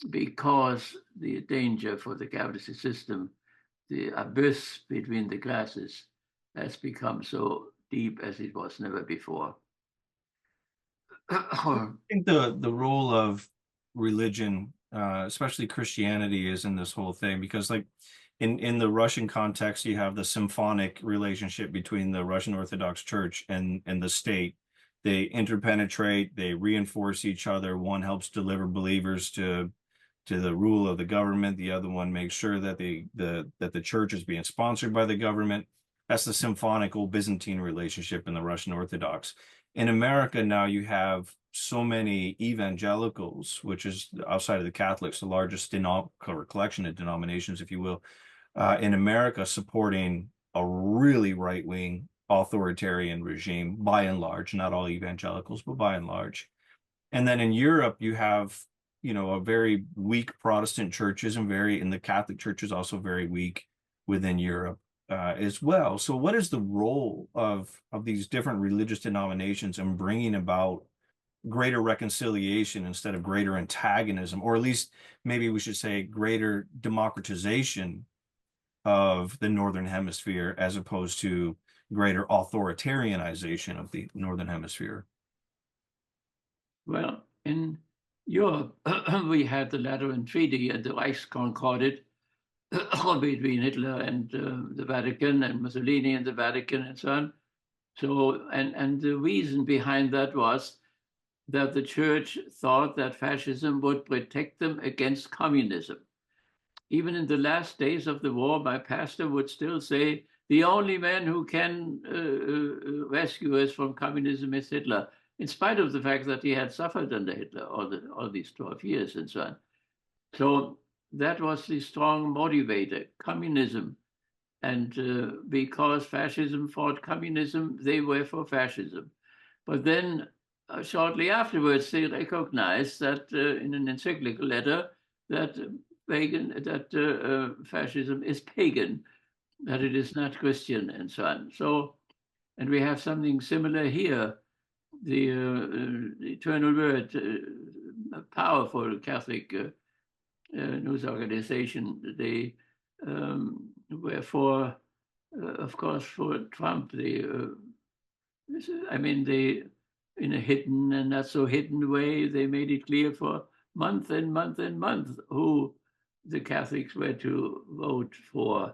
because the danger for the capitalist system, the abyss between the classes, has become so deep as it was never before. I think the role of religion, especially Christianity, is in this whole thing, because like in the Russian context, you have the symphonic relationship between the Russian Orthodox Church and the state. They interpenetrate, they reinforce each other. One helps deliver believers to the rule of the government. The other one makes sure that the church is being sponsored by the government. That's the symphonic old Byzantine relationship in the Russian Orthodox. In America now, you have so many evangelicals, which is outside of the Catholics, the largest collection of denominations, if you will, in America, supporting a really right-wing authoritarian regime, by and large, not all evangelicals, but by and large. And then in Europe, you have, a very weak Protestant churches, and the Catholic Church is also very weak within Europe as well. So what is the role of these different religious denominations in bringing about greater reconciliation instead of greater antagonism, or at least maybe we should say greater democratization of the Northern Hemisphere, as opposed to greater authoritarianization of the Northern Hemisphere? Well, in Europe, we had the Lateran Treaty and the Reichskonkordat between Hitler and the Vatican, and Mussolini and the Vatican, and so on. So, and the reason behind that was that the church thought that fascism would protect them against communism. Even in the last days of the war, my pastor would still say, the only man who can rescue us from communism is Hitler, in spite of the fact that he had suffered under Hitler all these 12 years and so on. So that was the strong motivator. Communism And because fascism fought communism, they were for fascism. But then shortly afterwards, they recognized that in an encyclical letter that fascism is pagan, that it is not Christian, and so on. So, and we have something similar here. The Eternal Word, a powerful Catholic news organization, they were for, of course, for Trump. I mean, they, in a hidden and not so hidden way, they made it clear for month and month and month who the Catholics were to vote for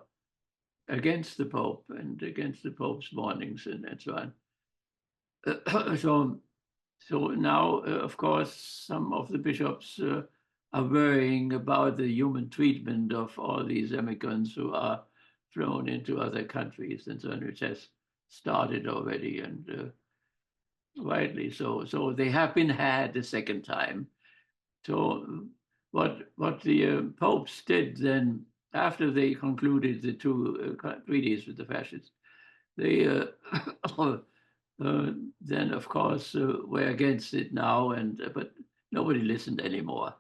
against the Pope and against the Pope's warnings and so on. So now, of course, some of the bishops are worrying about the human treatment of all these immigrants who are flown into other countries and so on, which has started already, and rightly so. So they have been had a second time. So what the popes did then, after they concluded the two treaties with the fascists, they then, of course, were against it now, but nobody listened anymore.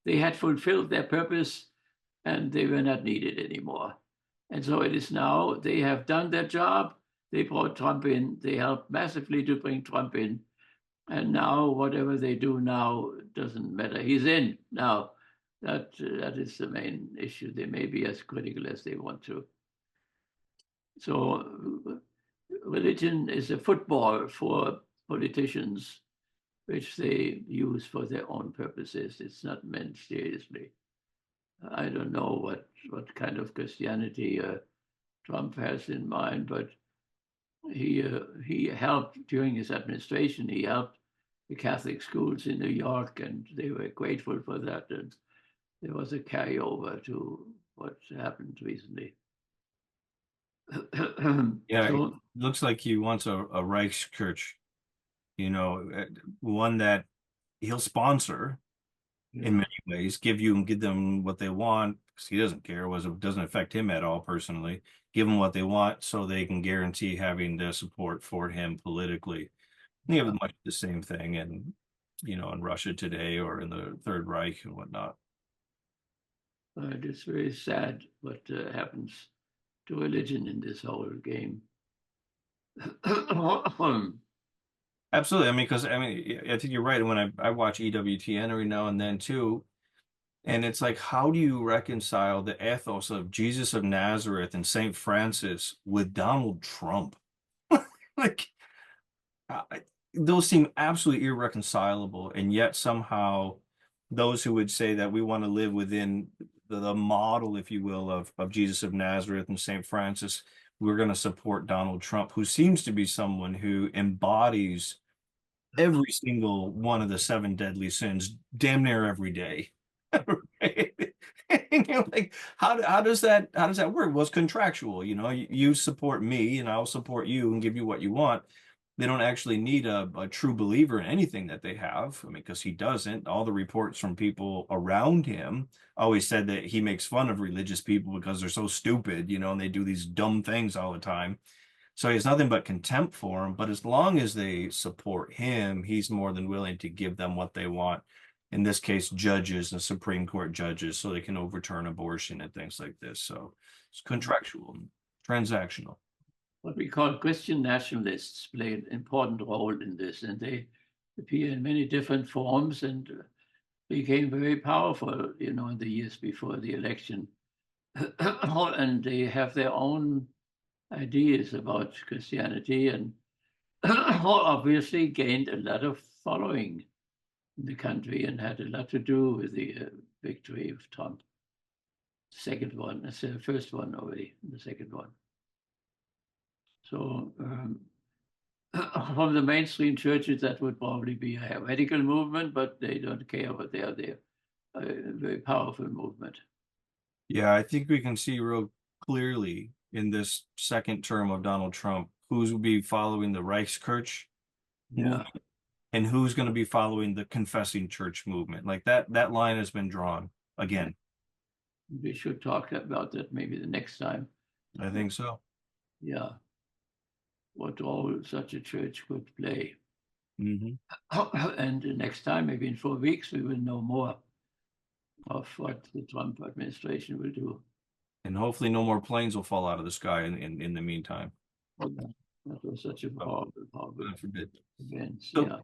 They had fulfilled their purpose, and they were not needed anymore. And so it is now, they have done their job. They brought Trump in. They helped massively to bring Trump in. And now, whatever they do now doesn't matter. He's in now. That is the main issue. They may be as critical as they want to. So religion is a football for politicians, which they use for their own purposes. It's not meant seriously. I don't know what kind of Christianity Trump has in mind, but he helped during his administration. He helped the Catholic schools in New York, and they were grateful for that. And there was a carryover to what happened recently. Yeah, So, it looks like he wants a Reichskirch, one that he'll sponsor in many ways, give them what they want, because he doesn't care, it doesn't affect him at all personally. Give them what they want so they can guarantee having the support for him politically. You have much the same thing in Russia today or in the Third Reich and whatnot. it's very sad what happens to religion in this whole game. Absolutely. I think you're right. When I watch EWTN every now and then too, and it's like, how do you reconcile the ethos of Jesus of Nazareth and Saint Francis with Donald Trump? Like, those seem absolutely irreconcilable, and yet somehow those who would say that we want to live within the model, if you will, of Jesus of Nazareth and Saint Francis, we're going to support Donald Trump, who seems to be someone who embodies every single one of the 7 deadly sins damn near every day. Like, how does that work? Well, it's contractual. You support me and I'll support you and give you what you want. They don't actually need a true believer in anything that they have. Because he doesn't. All the reports from people around him always said that he makes fun of religious people because they're so stupid, and they do these dumb things all the time. So he has nothing but contempt for him. But as long as they support him, he's more than willing to give them what they want. In this case, judges and Supreme Court judges, so they can overturn abortion and things like this. So it's contractual, transactional. What we call Christian nationalists play an important role in this, and they appear in many different forms and became very powerful, in the years before the election. And they have their own ideas about Christianity, and obviously gained a lot of following in the country and had a lot to do with the victory of Trump. Second one, that's the first one already, the second one. So from the mainstream churches, that would probably be a heretical movement, but they don't care what they are. They're a very powerful movement. Yeah, I think we can see real clearly in this second term of Donald Trump who's will be following the Reichskirch movement and who's going to be following the confessing church movement. Like that line has been drawn again. We should talk about that maybe the next time. I think so. Yeah. What role such a church could play. Hmm. And the next time, maybe in 4 weeks, we will know more of what the Trump administration will do. And hopefully no more planes will fall out of the sky in the meantime. That was such a horrible God forbid. event. So, Yeah.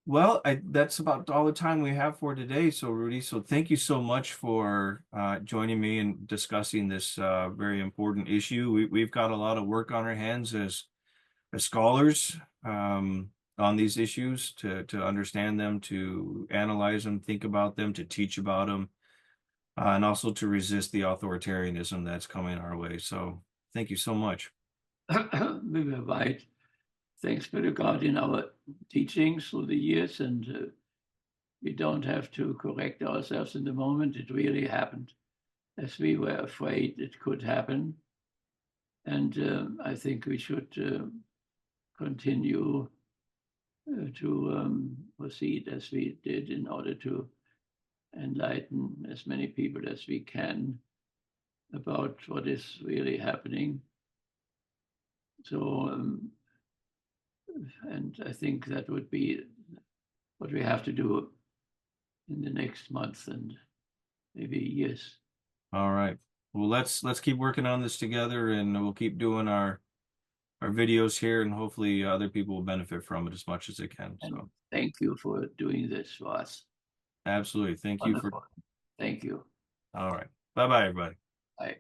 well, that's about all the time we have for today. So, Rudy, so thank you so much for joining me and discussing this very important issue. We've got a lot of work on our hands as scholars on these issues to understand them, to analyze them, think about them, to teach about them, and also to resist the authoritarianism that's coming our way. So, thank you so much. We were right. Thanks be to God in our teachings through the years, and we don't have to correct ourselves in the moment. It really happened as we were afraid it could happen. And I think we should continue to proceed as we did in order to enlighten as many people as we can about what is really happening. So, and I think that would be what we have to do in the next month and maybe years. All right. Well, let's keep working on this together, and we'll keep doing our videos here, and hopefully other people will benefit from it as much as they can. And so thank you for doing this for us. absolutely. Thank you for. Thank you. All right. Bye-bye, everybody. Bye.